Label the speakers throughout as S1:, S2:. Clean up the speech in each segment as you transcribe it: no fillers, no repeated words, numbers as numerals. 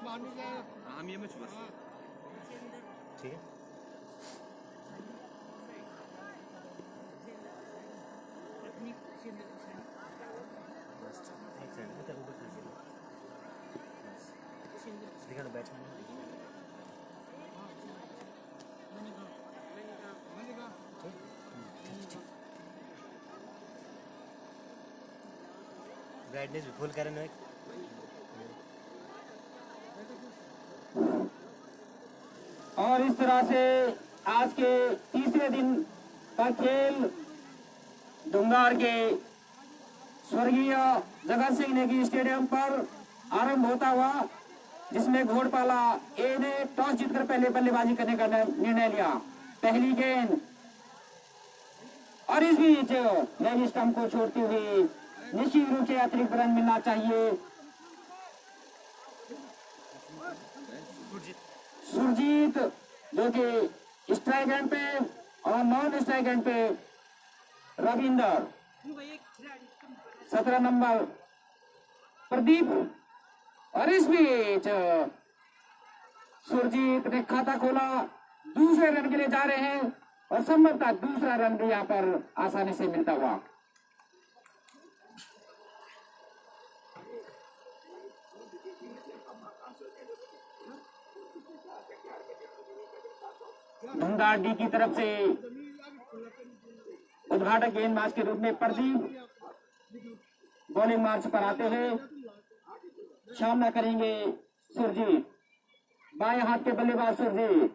S1: हम ये में बस
S2: ठीक है। बैट्समैन ब्राइटनेस भी फुल करें ना।
S3: और इस तरह से आज के तीसरे दिन का खेल डुंगार के स्वर्गीय जगत सिंह नेगी स्टेडियम पर आरंभ होता हुआ, जिसमें घोड़पाला ए ने टॉस जीतकर पहले बल्लेबाजी करने का निर्णय लिया। पहली गेंद और इस बीच लेग स्टंप को छोड़ती हुई निश्चित रूप से अतिरिक्त रन मिलना चाहिए। सुरजीत जो कि स्ट्राइक एंड पे और नॉन स्ट्राइक एंड पे रविंदर, 17 नंबर प्रदीप, और इस बीच सुरजीत ने खाता खोला, दूसरे रन के लिए जा रहे हैं और संभवतः दूसरा रन भी यहाँ पर आसानी से मिलता हुआ। ढूंढार डी की तरफ से उद्घाटक गेंदबाज के रूप में प्रदीप बॉलिंग मार्च पर आते हैं। सामना करेंगे सुरजीत, बाएं हाथ के बल्लेबाज सुरजीत।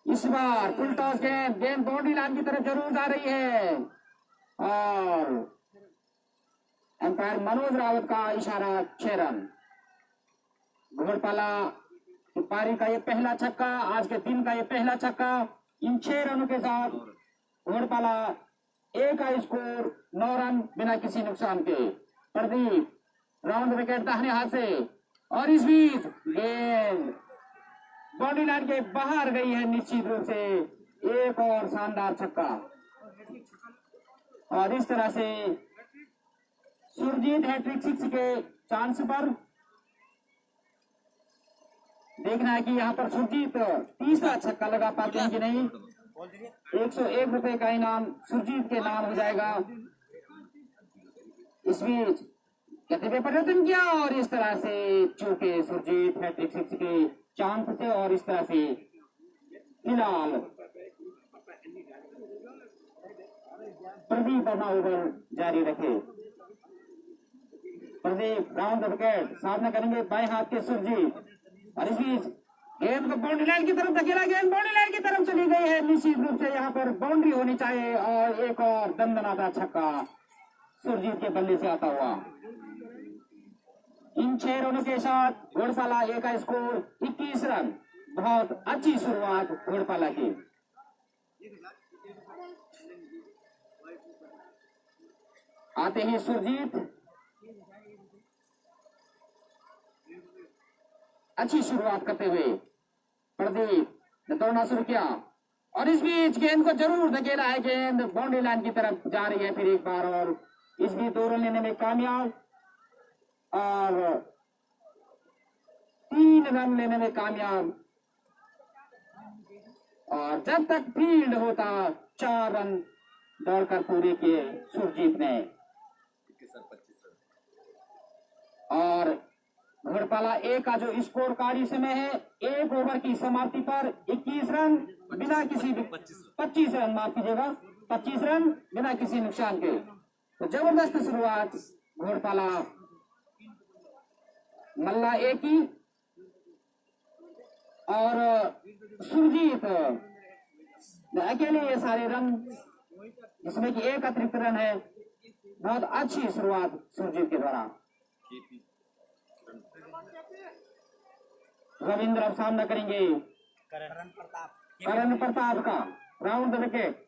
S3: इस बार फुल टॉस गेंद बाउंड्री लाइन की तरफ जरूर जा रही है और अंपायर मनोज रावत का इशारा 6 रन। घोड़पाला की पारी का ये पहला छक्का, आज के दिन का ये पहला छक्का। इन 6 रनों के साथ घोड़पाला ए का स्कोर 9 रन बिना किसी नुकसान के। प्रदीप राउंड विकेट दाहिने हाथ से और इस बीच गेंद बाउंड्री लाइन के बाहर गई है। निश्चित रूप से एक और शानदार छक्का और इस तरह से सुरजीत हैट्रिक 6 के चांस पर। देखना है कि यहाँ पर सुरजीत तीसरा छक्का लगा पाते हैं कि नहीं। 101 रुपए का इनाम सुरजीत के नाम हो जाएगा। इस बीच गति में परिवर्तन किया और इस तरह से चूके सुरजीत हैट्रिक 6 के चांस से, और इस तरह से फिलहाल प्रदीप अपना ओवर जारी रखे। प्रदीप राउंड विकेट, सामना करेंगे बाएं हाथ के सुरजीत और इस बीच गेंद को बाउंड्री लाइन की तरफ धकेला, गेंद बाउंड्री लाइन की तरफ चली गई है। निश्चित रूप से यहाँ पर बाउंड्री होनी चाहिए और एक और दंदनाता छक्का सुरजीत के बल्ले से आता हुआ। इन 6 रनों के साथ घोड़पाला ए का स्कोर 21 रन। बहुत अच्छी शुरुआत घोड़पाला की। आते ही सुरजीत, अच्छी शुरुआत करते हुए प्रदीप ने दौड़ना शुरू किया और इस बीच गेंद को जरूर धकेला है। गेंद बाउंड्री लाइन की तरफ जा रही है फिर एक बार और इस बीच 2 रन लेने में कामयाब और 3 रन लेने में कामयाब। और जब तक फील्ड होता 4 रन दौड़कर पूरे किए सुरजीत ने। और घोड़पाला ए का जो स्कोर कार्ड इस समय है, 1 ओवर की समाप्ति पर 21 रन बिना किसी 25 रन, माफ कीजिएगा 25 रन बिना किसी नुकसान के। तो जबरदस्त शुरुआत घोड़पाला मल्ला ए की और सुरजीत अकेले ये सारे रन, जिसमें कि 1 अतिरिक्त रन है। बहुत अच्छी शुरुआत सुरजीत के द्वारा। रविंद्र अब सामना करेंगे करण प्रताप का राउंड विकेट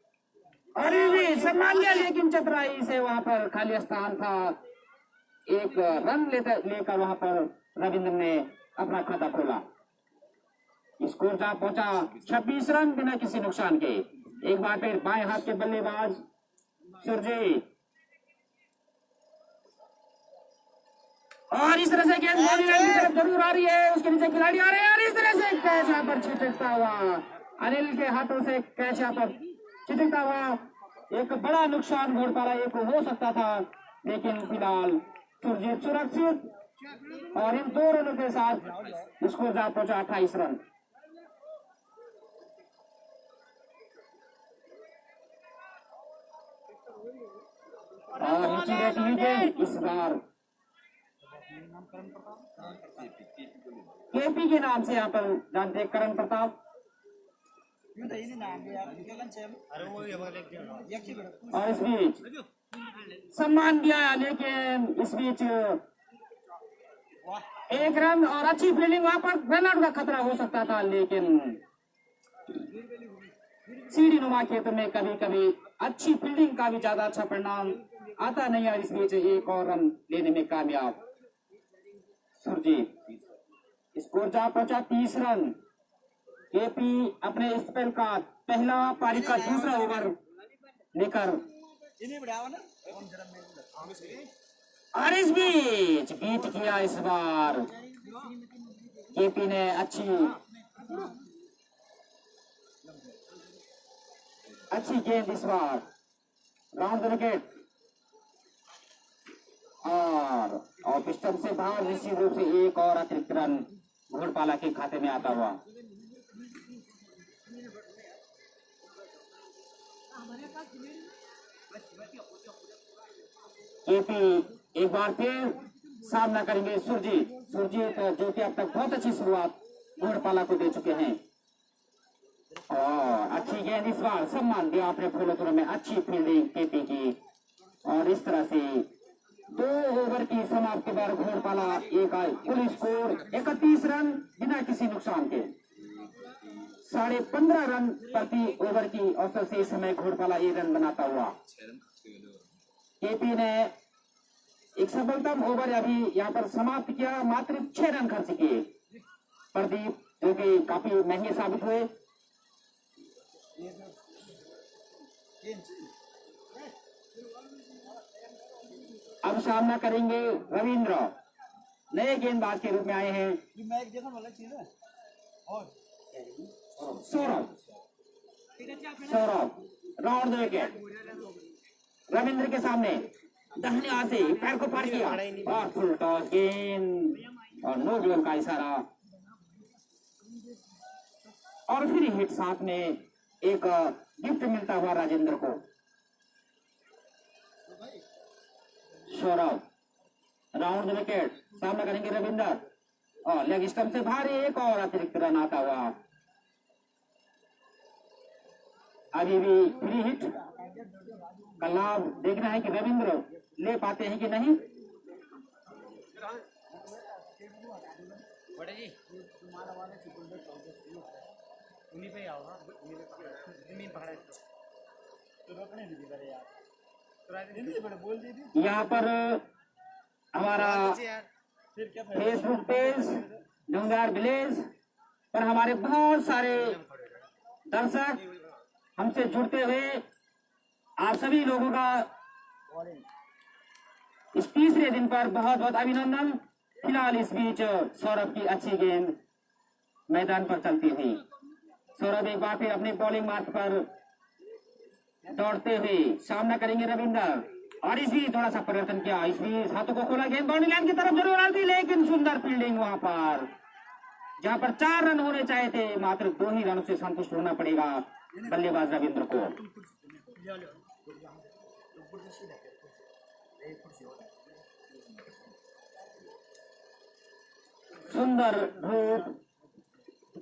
S3: और भी सम्मान लिया, लेकिन चतुराई से वहां पर खाली स्थान था। 1 रन लेकर वहां पर रविंद्र ने अपना खाता खोला। स्कोर जहां पहुंचा 26 रन बिना किसी नुकसान के। एक बार फिर बाएं हाथ के बल्लेबाज सुरजीत और इस तरह से गेंद बॉडी लाइन की तरफ जरूर आ रही है, उसके नीचे खिलाड़ी आ रहे हैं और इस तरह से कैच यहाँ पर छिटकता हुआ अनिल के हाथों से कैच यहाँ पर छिटकता हुआ। एक बड़ा नुकसान घोड़पाला को हो सकता था, लेकिन फिलहाल सुरजीत सुरक्षित और इन 2 रनों के साथ स्कोर जा पहुंचा 28 रन। और इस बार केपी के नाम से यहाँ पर जानते हैं करण प्रताप। और इस बीच सम्मान दिया, लेकिन इस बीच 1 रन और अच्छी फील्डिंग, वहां पर रन आउट का खतरा हो सकता था, लेकिन सीढ़ी नुमा खेत में कभी कभी अच्छी फील्डिंग का भी ज्यादा अच्छा परिणाम आता नहीं है। इस बीच 1 और रन लेने में कामयाब सुरजीत। स्कोर जा पहुंचा 30 रन। केपी अपने स्पेल का पहला पारी का दूसरा ओवर लेकर और इस बीच बीट किया इस बार केपी ने अच्छी गेंद इस बार राउंड द विकेट और ऑफ स्टंप से बाहर निश्चित रूप से 1 और अतिरिक्त रन घोड़पाला के खाते में आता हुआ। केपी एक बार फिर सामना करेंगे सुरजीत जो कि अब तक बहुत अच्छी शुरुआत घोड़पाला को दे चुके हैं। और अच्छी गेंद इस बार सम्मान दिया आपने फूलों में, अच्छी फील्डिंग केपी की और इस तरह से 2 ओवर की समाप्ति पर घोड़पाला कुल स्कोर 31 रन बिना किसी नुकसान के 15.5 रन प्रति ओवर की औसत से इस समय घोड़पाला 1 रन बनाता हुआ। केपी ने एक सफलतम ओवर अभी यहाँ पर समाप्त किया, मात्र 6 रन खर्च किए। प्रदीप जो कि काफी महंगे साबित हुए। अब सामना करेंगे रविंद्र, नए गेंदबाज के रूप में आए हैं। Saurabh round the wicket Ravindra के सामने दाहिने हाथ से पैर को पार किया और फुल टॉस गेंद और नो बॉल का इशारा और फिर हिट, साथ में एक गिफ्ट मिलता हुआ राजेंद्र को। सौरभ राउंड द विकेट सामना करेंगे रविंद्र और लेग स्टंप से बाहर 1 और अतिरिक्त रन आता हुआ। अभी भी फ्री हिट का लाभ देखना है कि रविंद्र ले पाते हैं कि नहीं। यहाँ पर हमारा फेसबुक पेज डूंगार विलेज पर हमारे बहुत सारे दर्शक हमसे जुड़ते हुए आप सभी लोगों का इस तीसरे दिन पर बहुत बहुत अभिनंदन। फिलहाल इस बीच सौरभ की अच्छी गेंद मैदान पर चलती हुई, सौरभ एक बार फिर अपने बॉलिंग मार्ग पर दौड़ते हुए सामना करेंगे रविंदर और इस बीच थोड़ा सा परिवर्तन किया, इस बीच हाथों को खोला, गेंद बाउंड्री लाइन की तरफ जरूर आ थी, लेकिन सुंदर फील्डिंग वहां पर जहां पर 4 रन होने चाहे थे, मात्र 2 ही रनों से संतुष्ट होना पड़ेगा बल्लेबाज रविंद्र को। सुंदर धूप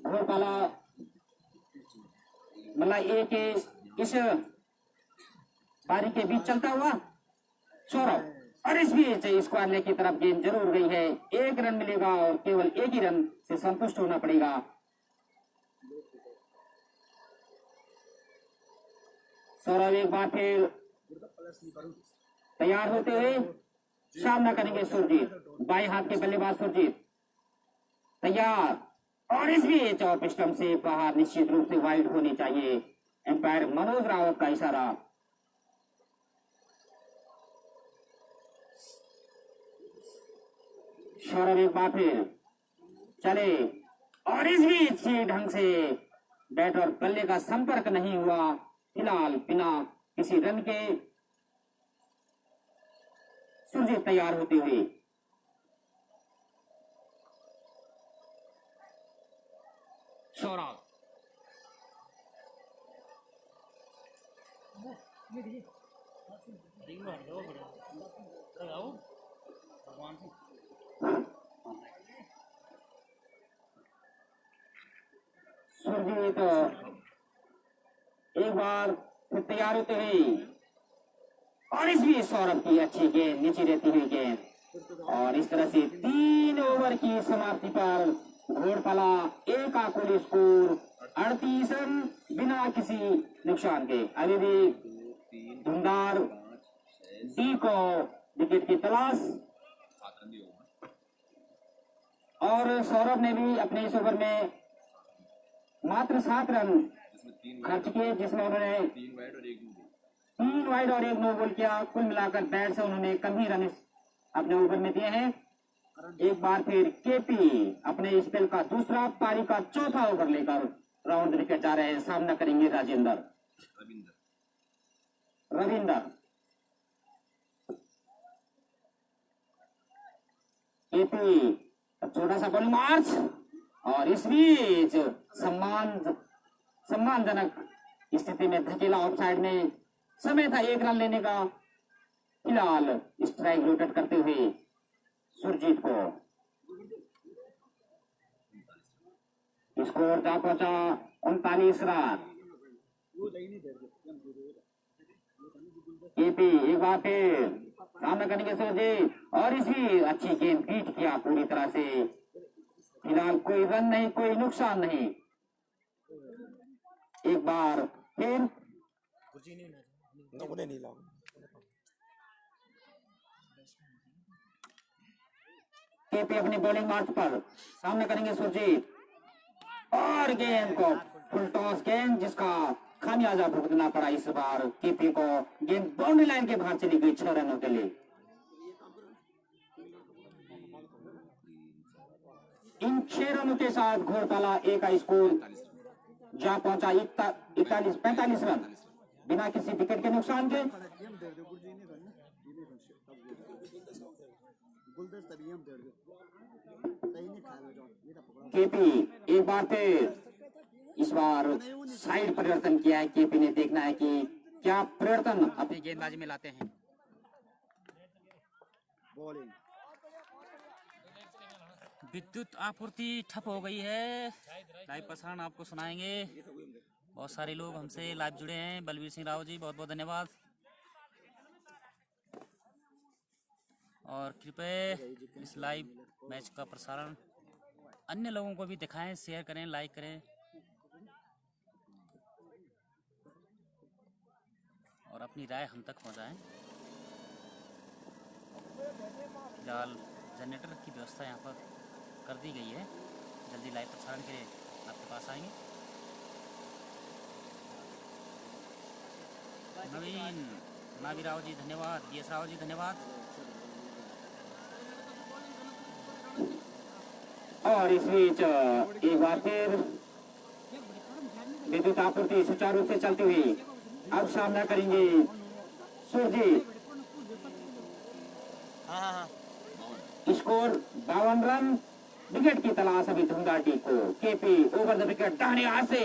S3: घोड़पाला मतलब एक इस पारी के बीच चलता हुआ सौरभ और इस बीच स्क्वायर लेग की तरफ गेंद जरूर गई है, 1 रन मिलेगा और केवल 1 ही रन से संतुष्ट होना पड़ेगा। सौरभ एक बार फिर तैयार होते हुए सामना करेंगे सुरजीत, बाएं हाथ के बल्लेबाज सुरजीत तैयार और इस बीच ऑफ स्टंप से बाहर, निश्चित रूप से वाइड होनी चाहिए, एम्पायर मनोज रावत का इशारा। सौरभ एक बार फिर चले और इस बीच ही ढंग से बैट और बल्ले का संपर्क नहीं हुआ। फिलहाल बिना किसी रन के सुरजीत तैयार होते हुए। सौरभ सुरजीत एक बार फिर तैयार होते हुए और इस भी सौरभ की अच्छी गेंद नीचे रहती हुई गेंद और इस तरह से 3 ओवर की समाप्ति पर घोड़पाला एक आकुल स्कोर 38 रन बिना किसी नुकसान के। अभी भी धुंधार डी को विकेट की तलाश और सौरभ ने भी अपने इस ओवर में मात्र 7 रन खर्च किए, जिसमें उन्होंने 3 वाइड और 1 नो बॉल किया। कुल मिलाकर बैट से उन्होंने कम ही रन अपने ओवर में दिए हैं। एक बार फिर केपी अपने स्पेल का दूसरा पारी का चौथा ओवर लेकर राउंड विकेट जा रहे हैं। सामना करेंगे रविंदर। केपी छोटा सा बॉलिंग मार्च और इस बीच सम्मानजनक स्थिति में धकेला ऑफसाइड में। समय था 1 रन लेने का। फिलहाल स्ट्राइक रोटेट करते हुए सुरजीत को स्कोर जा पहुंचा 39 रन। केपी एक बार फिर सामना करेंगे सुरजीत और इसी अच्छी गेंद बीट किया पूरी तरह से। फिलहाल कोई रन नहीं, कोई नुकसान नहीं। एक बार फिर केपी अपनी बॉलिंग मार्च पर सामने करेंगे सुरजीत और गेंद को फुल टॉस गेंद जिसका खामियाजा भुगतना पड़ा इस बार केपी को। गेंद बाउंड्री लाइन के बाहर चली गई 6 रनों के लिए। इन 6 रनों के साथ घोड़पाला ए का स्कोर जा पहुंचा 45 रन बिना किसी विकेट के नुकसान के। केपी एक बार फिर इस बार साइड परिवर्तन किया है। केपी ने देखना है कि क्या परिवर्तन अपनी गेंदबाजी में लाते हैं।
S1: विद्युत आपूर्ति ठप हो गई है। लाइव प्रसारण आपको सुनाएंगे। बहुत सारे लोग हमसे लाइव जुड़े हैं। बलवीर सिंह राव जी बहुत बहुत धन्यवाद। और कृपया इस लाइव मैच का प्रसारण अन्य लोगों को भी दिखाएं, शेयर करें, लाइक करें और अपनी राय हम तक पहुंचाएं। फिलहाल जनरेटर की व्यवस्था यहाँ पर कर दी गई है। जल्दी लाइव प्रसारण के लिए आपके पास आएंगे। नवीन राव जी धन्यवाद। DS राव जी धन्यवाद।
S3: और इस बीच एक बार फिर विद्युत आपूर्ति सुचारू रूप से चलती हुई। अब सामना करेंगे सुरजीत। Score 52 run. विकेट की तलाश अभी धुंधाटी को। केपी ओवर द विकेट दाहिने हाथ से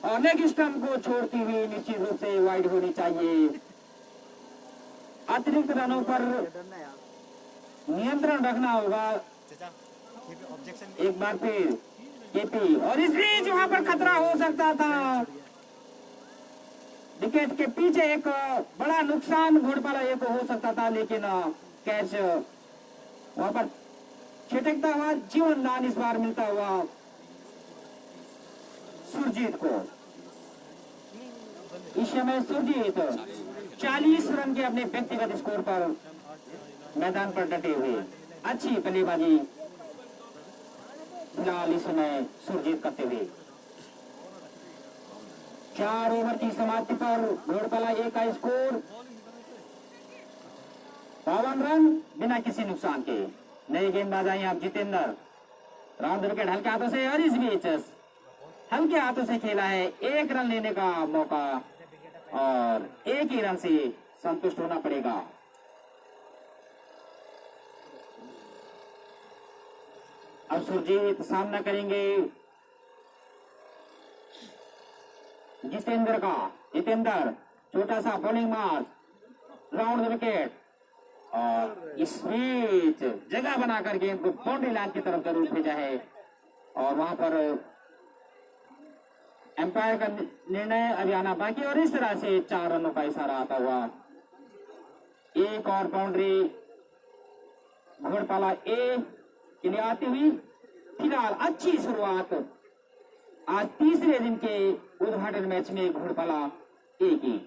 S3: और लेग स्टंप को छोड़ती हुई निश्चित रूप से वाइड होनी चाहिए। अतिरिक्त रनों पर नियंत्रण रखना होगा। एक बार फिर केपी और इस बीच वहां पर खतरा हो सकता था। विकेट के पीछे एक बड़ा नुकसान घोड़पाला एक हो सकता था, लेकिन कैच वहां पर छिटकता हुआ जीवन दान इस बार मिलता हुआ सुरजीत को। इस समय सुरजीत 40 रन के अपने व्यक्तिगत स्कोर पर मैदान पर डटे हुए। अच्छी बल्लेबाजी फिलहाल इस समय सुरजीत करते हुए। 4 ओवर की समाप्ति पर घोड़पाला ए का स्कोर 52 रन बिना किसी नुकसान के। नए गेंदबाज आए आप जितेंद्र, राउंड विकेट हल्के हाथों से, और इस बीच हल्के हाथों से खेला है, 1 रन लेने का मौका और 1 ही रन से संतुष्ट होना पड़ेगा। अब सुरजीत सामना करेंगे जितेंद्र का। जितेंद्र छोटा सा बॉलिंग मार्क, राउंड विकेट, और इस बीच जगह बनाकर गेंद को बाउंड्री लाइन की तरफ जरूर भेजा है, और वहां पर एम्पायर का निर्णय अभी आना बाकी, और इस तरह से 4 रनों का इशारा आता हुआ एक और बाउंड्री घोड़पाला ए के लिए आती हुई। फिलहाल अच्छी शुरुआत आज तीसरे दिन के उद्घाटन मैच में घोड़पाला ए की।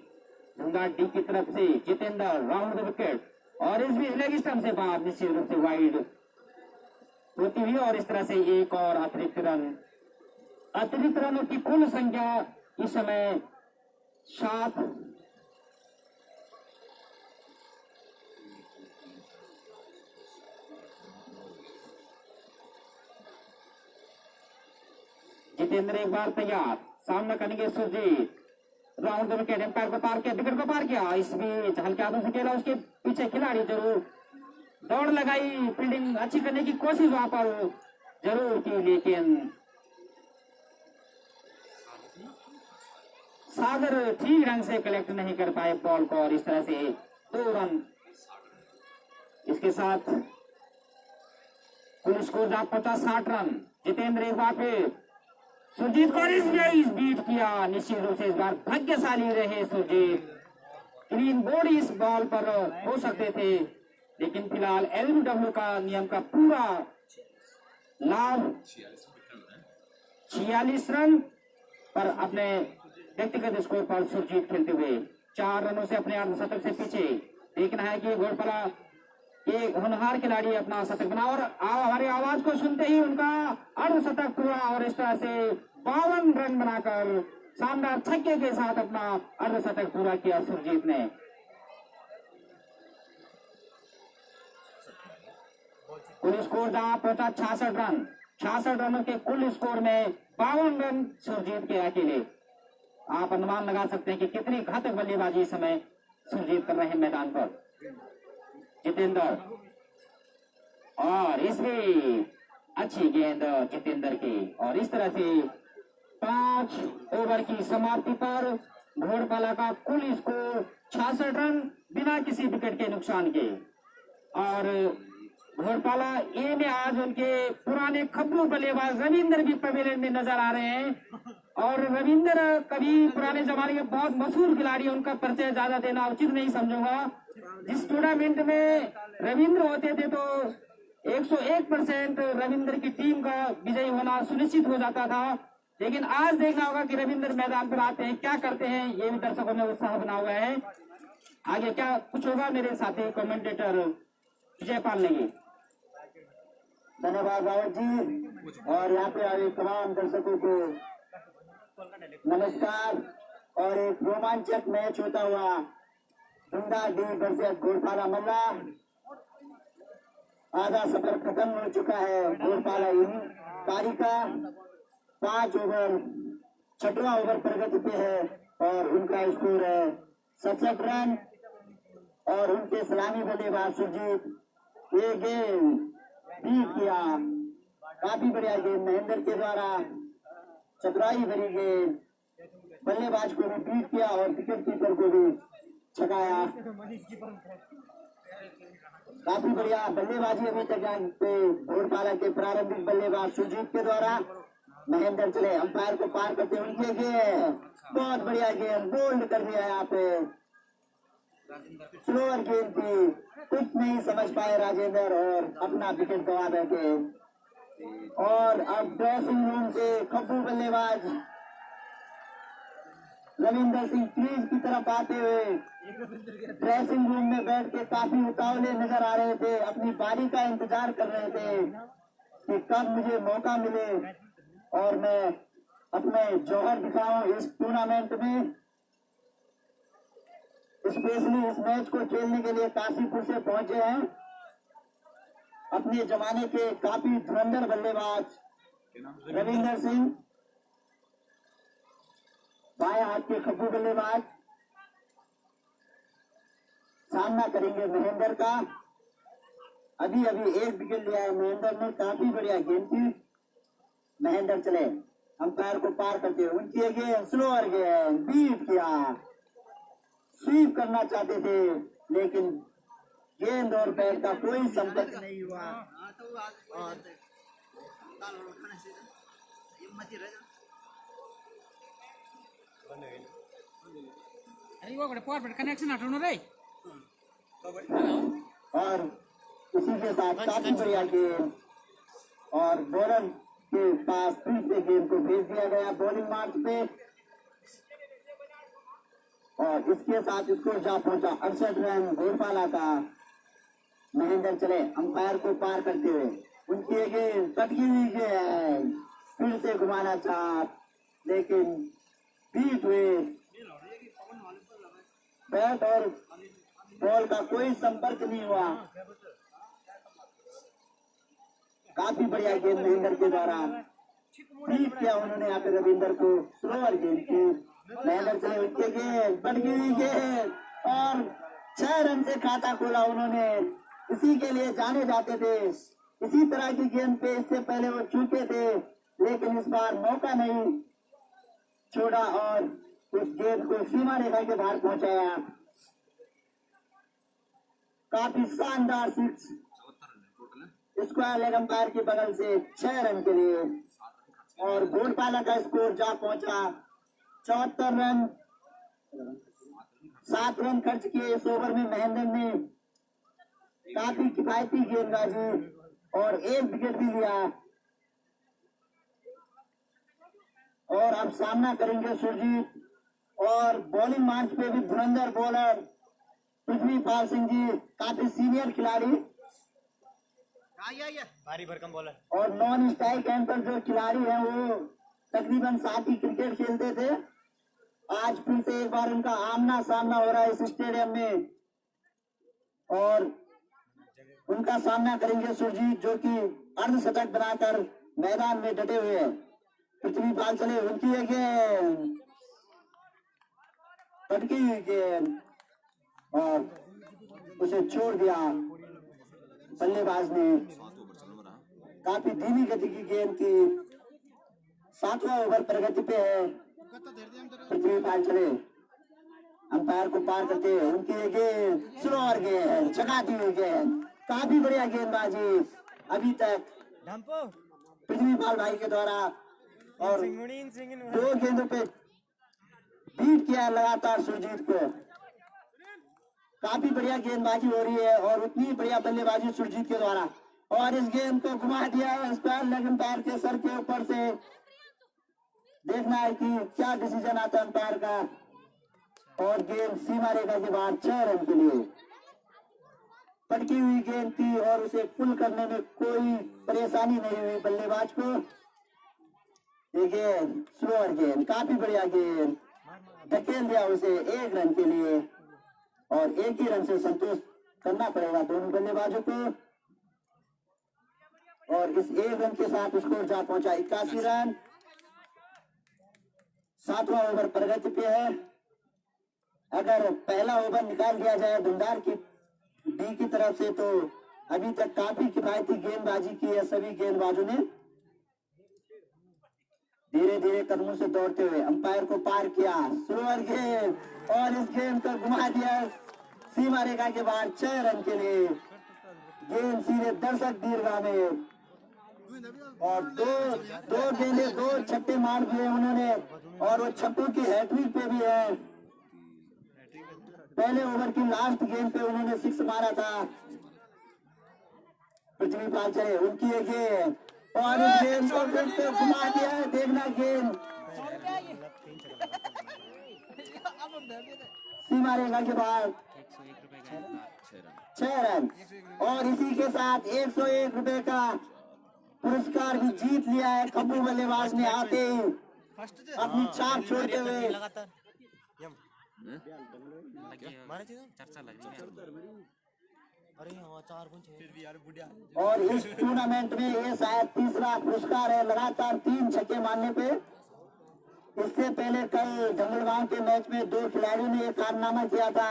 S3: ढूंगा डी की तरफ से जितेंद्र, राउंड द विकेट, और इस बीच लेग स्टंप से बाहर निश्चित रूप से वाइड होती हुई, और इस तरह से एक और अतिरिक्त रन। अतिरिक्त रनों की कुल संख्या इस समय 7। जितेंद्र एक बार तैयार, सामना करेंगे Surjeet, round the wicket, umpire को पार किया, विकेट को पार किया, इस बीच हल्के हाथों से खेला, उसके पीछे खिलाड़ी जरूर दौड़ लगाई, फील्डिंग अच्छी करने की कोशिश वहां पर जरूर की, लेकिन सागर ठीक ढंग से कलेक्ट नहीं कर पाए बॉल को, और इस तरह से 2 रन इसके साथ कुल स्कोर जा पहुंचा 60 रन। जितेंद्र एक बार फिर सुरजीत को इस बीट किया, निश्चित रूप से इस बार भाग्यशाली रहे सुरजीत, क्लीन बोर्ड इस बॉल पर हो सकते थे, लेकिन फिलहाल एलबीडब्ल्यू का नियम का पूरा लाभ 46 रन पर अपने व्यक्तिगत स्कोर पर सुरजीत खेलते हुए 4 रनों से अपने अर्धशतक से पीछे। देखना है कि घोड़पाला एक होनहार खिलाड़ी अपना शतक बना, और हमारी आवाज को सुनते ही उनका अर्धशतक पूरा, और इस तरह से 52 रन बनाकर शानदार छक्के के साथ अपना अर्धशतक पूरा किया सुरजीत ने। कुल स्कोर जहां पहुंचा 66 रन, 66 रनों के कुल स्कोर में 52 रन सुरजीत के अकेले। आप अनुमान लगा सकते हैं कि कितनी घातक बल्लेबाजी इस समय सुरजीत कर रहे हैं मैदान पर। जितेंद्र, और इसमें अच्छी गेंद जितेंद्र की, और इस तरह से 5 ओवर की समाप्ति पर घोड़पाला का कुल स्कोर 66 रन बिना किसी विकेट के नुकसान के। और घोड़पाला ए में आज उनके पुराने खबरू बल्लेबाज रविंद्र भी पवेलियन में नजर आ रहे हैं, और रविंद्र कभी पुराने जमाने के बहुत मशहूर खिलाड़ी, उनका परिचय ज्यादा देना उचित नहीं समझूंगा। जिस टूर्नामेंट में रविंद्र होते थे तो 101% रविंद्र की टीम का विजयी होना सुनिश्चित हो जाता था, लेकिन आज देखना होगा कि रविंद्र मैदान पर आते हैं, क्या करते हैं, ये भी दर्शकों में उत्साह बना हुआ है। आगे क्या कुछ होगा मेरे साथी कमेंटेटर विजय पाल लेंगे।
S4: धन्यवाद रावत जी, और यहाँ पे आए तमाम दर्शकों को नमस्कार। और एक रोमांचक मैच होता हुआ ढूंगा डी वर्सेस घोड़पाला मल्ला, आधा सफर खत्म हो चुका है। घोड़पाला इन पारी का 5 ओवर 6वां ओवर प्रगति पे है, और उनका स्कोर है 67 रन, और उनके सलामी बल्लेबाज सुरजीत ये गेंद बीट किया, काफी बढ़िया गेंद महेंद्र के द्वारा, चतुराई भरी गेंद, बल्लेबाज को भी बीट किया और विकेट कीपर को भी छकाया। काफी बढ़िया बल्लेबाजी अभी तक यहाँ पे घोड़पाला के प्रारंभिक बल्लेबाज सुरजीत के द्वारा। महेंद्र चले अंपायर को पार करते उनके गेंद, बहुत बढ़िया गेंद, बोल्ड कर दिया यहाँ पे, स्लोअर गेंद थी, कुछ नहीं समझ पाए राजेंद्र और अपना विकेट गंवा बैठे। और अब ड्रेसिंग रूम से खब्बू बल्लेबाज रविंदर सिंह क्रीज की तरफ आते हुए ड्रेसिंग रूम में बैठ के काफी उतावले नजर आ रहे थे, अपनी बारी का इंतजार कर रहे थे कि कब मुझे मौका मिले और मैं अपने जौहर दिखाऊं इस टूर्नामेंट में। स्पेशली इस मैच को खेलने के लिए काशीपुर से पहुंचे हैं। अपने जमाने के काफी धुरंधर बल्लेबाज रविंदर सिंह, बाएं हाथ के खब्बू बल्लेबाज सामना करेंगे महेंद्र का। अभी अभी एक विकेट लिया है महेंद्र ने, काफी बढ़िया गेंद थी। महेंद्र चले, अंपायर को पार करते हुए उनकी गेंद स्लोअर गेंद बीट किया। स्वीप करना चाहते थे लेकिन गेंद और बैट का कोई संपर्क नहीं हुआ और
S1: कनेक्शन हटाउनु रे।
S4: और उसी के साथ काफी बढ़िया गेंद और बॉलर के पास फिर से गेंद को भेज दिया गया बॉलिंग मार्च पे और इसके साथ स्कोर जा पहुंचा 68 रन घोरपाला का। महेंद्र चले, अंपायर को पार करते हुए उनकी गेंद कटकी हुई गेंद फिर से घुमाना चाह लेकिन बीट हुए। बैट और बॉल का कोई संपर्क नहीं हुआ। काफी बढ़िया गेंद महेंद्र के द्वारा बीट किया उन्होंने यहाँ पे रविंदर को। स्लोअर गेंद की महेंद्र चले, उनके गेंद कटकी हुई गेंद और 6 रन से खाता खोला उन्होंने। इसी के लिए जाने जाते थे, इसी तरह की गेंद पे इससे पहले वो चूके थे लेकिन इस बार मौका नहीं छोड़ा और उस गेंद को सीमा रेखा के बाहर पहुंचाया। काफी शानदार सिक्स स्क्वायर लेग अंपायर के बगल से 6 रन के लिए और घोरपाला का स्कोर जा पहुंचा 74 रन। 7 रन खर्च किए इस ओवर में महेंद्र ने, काफी किफायती गेंदबाजी और 1 विकेट भी लिया। और अब सामना करेंगे सुरजीत और बॉलिंग मार्च पे भी धुरंधर बॉलर पृथ्वीपाल सिंह जी, काफी सीनियर खिलाड़ी
S2: भारी भरकम बॉलर
S4: और नॉन स्ट्राइक एंड पर जो खिलाड़ी हैं वो तकरीबन साथ ही क्रिकेट खेलते थे। आज फिर से एक बार उनका आमना सामना हो रहा है इस स्टेडियम में और उनका सामना करेंगे सुरजीत जो कि अर्धशतक बनाकर मैदान में डटे हुए हैं। पृथ्वीपाल चले, उनकी है गेंद कटकी हुई गेंद और उसे छोड़ दिया बल्लेबाज ने। काफी धीमी गति की गेंद थी। 7वां ओवर प्रगति पे है। पृथ्वीपाल चले, अंपायर को पार करते हुए उनकी गेंद स्लोअर गेंद चकाती हुई गेंद, काफी बढ़िया गेंदबाजी अभी तक पृथ्वीपाल भाई के द्वारा और 2 गेंदों पे बीट किया लगातार सुरजीत को। काफी बढ़िया गेंदबाजी हो रही है और उतनी बढ़िया बल्लेबाजी सुरजीत के द्वारा और इस गेंद को घुमा दिया स्क्वायर लेग अंपायर के सर के ऊपर से। देखना है कि क्या डिसीजन आता है अंपायर का और गेंद सीमा रेखा के बाद 6 रन के लिए। पटकी हुई गेंद थी और उसे पुल करने में कोई परेशानी नहीं हुई बल्लेबाज को। ये गेंद स्लोअर गेंद, काफी बढ़िया गेंद, धकेल दिया उसे 1 रन के लिए और 1 ही रन से संतोष करना पड़ेगा दोनों बल्लेबाजों को। और इस 1 रन के साथ स्कोर जा पहुंचा 81 रन। 7वां ओवर प्रगति पे है। अगर पहला ओवर निकाल दिया जाए धुंधार की डी की तरफ से तो अभी तक काफी किफायती गेंदबाजी की है सभी गेंदबाजों ने। धीरे धीरे कदमों से दौड़ते हुए अंपायर को पार किया, स्लोअर गेंद और इस गेंद को घुमा दिया सीमा रेखा के बाद 6 रन के लिए। गेंद सीधे दर्शक दीर्घा में और दो गेंदे 2 छक्के मार दिए उन्होंने और वो छक्कों की हैट्रिक पे भी है। पहले ओवर की लास्ट गेंद पे उन्होंने 6 मारा था। पृथ्वीपाल चले, उनकी ये गेंद और इस गेंद को फिर से घुमा दिया है। देखना गेंद सीमा रेखा के बाद 6 रन और इसी के साथ 101 रुपए का पुरस्कार भी जीत लिया है खब्बू बल्लेबाज ने आते ही अपनी छाप छोड़ते हुए।
S1: चर्चा लग रही है।
S2: अरे हाँ 4 फिर भी यार बुढ़िया
S4: और इस टूर्नामेंट में ये शायद तीसरा पुरस्कार है लगातार 3 छक्के मारने पे। इससे पहले कल जंगलगांव के मैच में 2 खिलाड़ियों ने एक कारनामा किया था,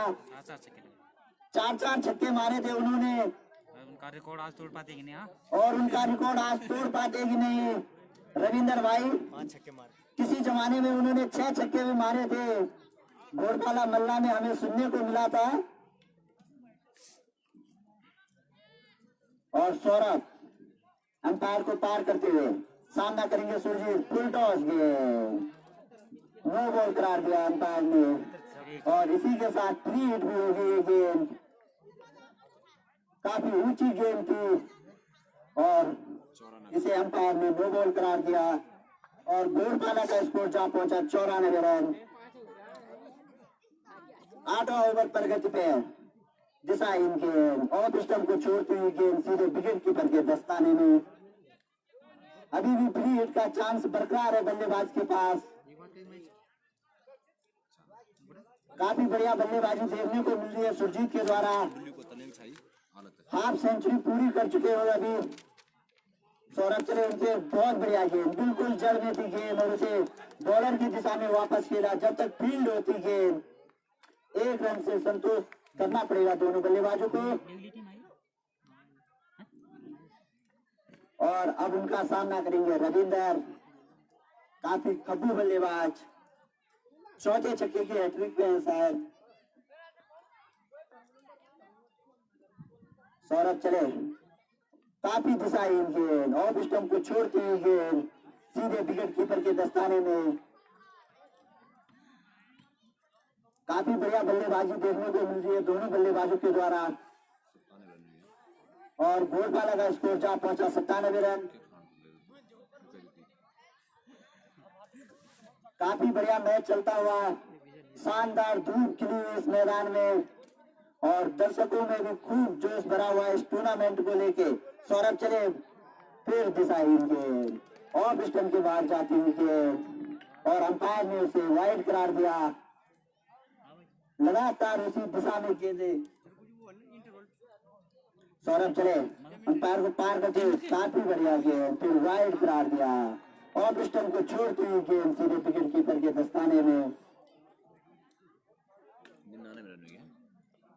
S4: 4 छक्के मारे थे उन्होंने,
S1: उनका रिकॉर्ड आज तोड़ पाते कि नहीं? हाँ,
S4: और उनका रिकॉर्ड आज तोड़ पाते कि नहीं। रविंदर भाई
S2: 5 छक्के मारे।
S4: किसी जमाने में उन्होंने 6 छक्के भी मारे थे, घोड़पाला मल्ला में हमें सुनने को मिला था। और सौरभ अंपायर को पार करते हुए सामना करेंगे Surjeet. Full toss game, no ball करार दिया अंपायर ने, और इसी के साथ 3 हिट भी होगी ये गेम। काफी ऊंची गेम थी और इसे अंपायर ने नो बॉल करार दिया, और घोड़पाला का स्कोर जा पहुंचा 94 रन। 8वां ओवर प्रगति पे दिशा इन गेम, ऑफ स्टंप को छोड़ती हुई गेम सीधे विकेट कीपर के दस्ताने में। अभी भी फ्री हिट का चांस बरकरार है बल्लेबाज के पास। काफी बढ़िया बल्लेबाजी देखने को मिल रही है सुरजीत के द्वारा। हाफ सेंचुरी पूरी कर चुके हो अभी सौरभ चले उनके। बहुत बढ़िया गेम, बिल्कुल जड़ में थी गेम और उसे बॉलर की दिशा में वापस खेला। जब तक फील्ड होती गेम 1 रन से संतोष करना पड़ेगा दोनों बल्लेबाजों को। और अब उनका सामना करेंगे रविंदर, काफी खब्बू बल्लेबाज, चौथे छक्के की हैट्रिक पे है शायद। सौरभ चले, काफी दिशाहीन गेंद, ऑफ स्टंप को छोड़ती हुई गेंद सीधे विकेट कीपर के दस्ताने में। काफी बढ़िया बल्लेबाजी देखने को मिल रही है दोनों बल्लेबाजों के द्वारा। और घोड़पाला का स्कोर जा पहुंचा 97 रन। काफी बढ़िया मैच चलता हुआ, शानदार धूप खिली हुई इस मैदान में, और दर्शकों में भी खूब जोश भरा हुआ इस टूर्नामेंट को लेके। सौरभ चले, फिर दिशाहीन गेंद, ऑफ स्टंप के बाहर जाती हुई गेंद, और अंपायर ने उसे वाइड करार दिया। लगातार उसी दिशा में गेंदे। सौरभ चले, अंपायर को पार करते हुए काफी बढ़िया गेंद, फिर वाइड करार दिया। ऑफ स्टंप को छोड़ती हुई गेंद सीधे विकेट कीपर के दस्ताने में।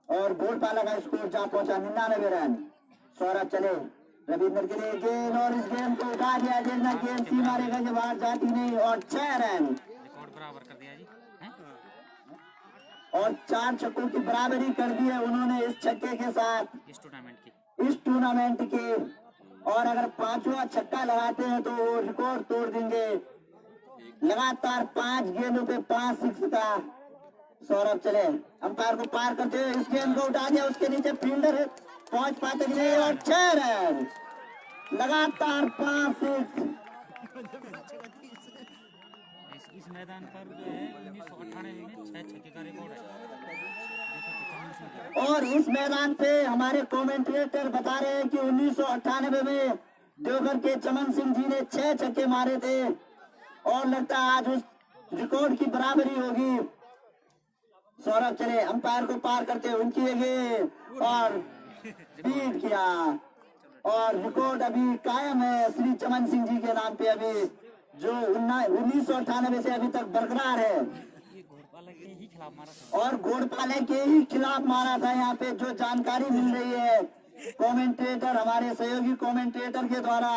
S4: और घोड़पाला का स्कोर जा पहुंचा 99 रन। सौरभ चले, रविंद्र के लिए गेंद, और इस गेंद को उठा दिया। देखना गेंद सीमा रेखा के बाहर जाती नहीं, और 6 रन,
S1: रिकॉर्ड बराबर कर दिया जी।
S4: और 4 छक्कों की बराबरी कर दी है उन्होंने इस छक्के के साथ
S1: इस
S4: टूर्नामेंट के। और अगर 5वां छक्का लगाते हैं तो वो रिकॉर्ड तोड़ देंगे। लगातार 5 गेंदों पे 5 सिक्स का। सौरभ चले, अंपायर को पार करते हुए इस गेंद को उठा दिया, उसके नीचे फील्डर पहुंच पाते नहीं, और 6 रन, लगातार 5 सिक्स।
S1: इस मैदान पर जो है 1998 में 6 छक्के का रिकॉर्ड है।
S4: और इस मैदान पे हमारे कमेंटेटर बता रहे हैं कि 1998 में देवघर के चमन सिंह जी ने 6 छक्के मारे थे, और लगता है आज उस रिकॉर्ड की बराबरी होगी। सौरभ चले, अंपायर को पार करते उनकी गेंद, और बीट किया, और रिकॉर्ड अभी कायम है श्री चमन सिंह जी के नाम पे, अभी जो 1998 से अभी तक बरकरार है। और घोड़पाले के ही खिलाफ मारा था। यहाँ पे जो जानकारी मिल रही है कमेंटेटर, हमारे सहयोगी कमेंटेटर के द्वारा,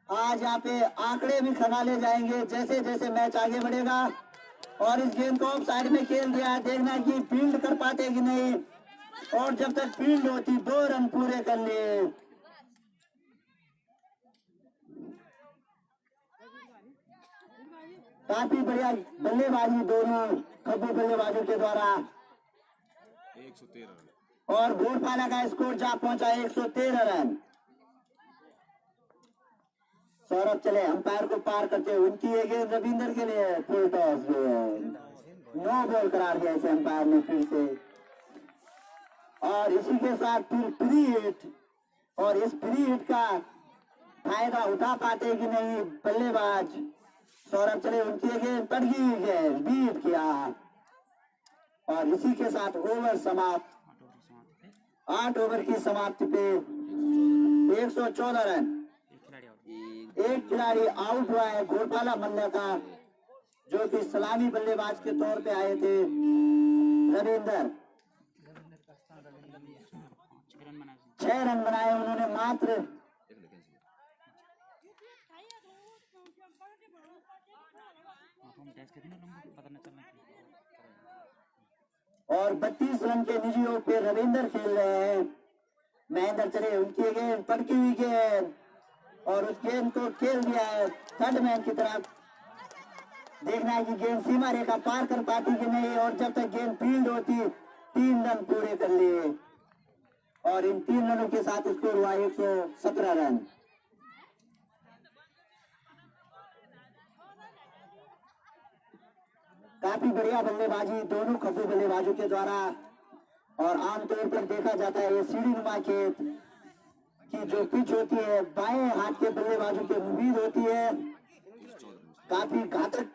S4: आज यहाँ पे आंकड़े भी खंगाले जाएंगे जैसे जैसे मैच आगे बढ़ेगा। और इस गेंद को ऑफ साइड में खेल दिया है, देखना कि फील्ड कर पाते कि नहीं, और जब तक फील्ड होती 2 रन पूरे कर लिए। काफी बढ़िया बल्लेबाजी दोनों खब्बू बल्लेबाजों के द्वारा।
S5: 113 रन,
S4: और घोड़पाला का स्कोर जा पहुंचा 113 रन। सौरभ चले, अंपायर को पार करते हुए उनकी ये गेंद रविंदर के लिए फुल टॉस गेंद, नो बॉल करार दिया इसे अंपायर ने फिर से। और इसी के साथ फिर फ्री हिट, और इस फ्री हिट का फायदा उठा पाते कि नहीं बल्लेबाज। सौरभ चले, उनकी गेंद पड़ गई, गेंद बीट किया, और इसी के साथ ओवर समाप्त। 8 ओवर की समाप्ति पे 114 रन। एक खिलाड़ी आउट हुआ है घोरपाला मल्ल का, जो कि सलामी बल्लेबाज के तौर पे आए थे रविंदर। 6 रन बनाए उन्होंने मात्र। और 32 रन के निजी ओवर पे रविंदर खेल रहे हैं। महेंद्र चले, उनकी गेंद पटकी हुई गेंद और उस गेंद को खेल दिया है थर्ड मैन की तरफ। देखना है कि गेंद सीमा रेखा पार कर पाती कि नहीं, और जब तक गेंद फील्ड होती 3 रन पूरे कर लिए और इन 3 रनों के साथ स्कोर हुआ 117 रन। काफी बढ़िया बल्लेबाजी दोनों खप्पू बल्लेबाजों के द्वारा। और आमतौर पर देखा जाता है ये सीढ़ी नुमा खेत की जो पिच होती है बाएं हाथ के बल्लेबाजों की उम्मीद होती है। काफी घातक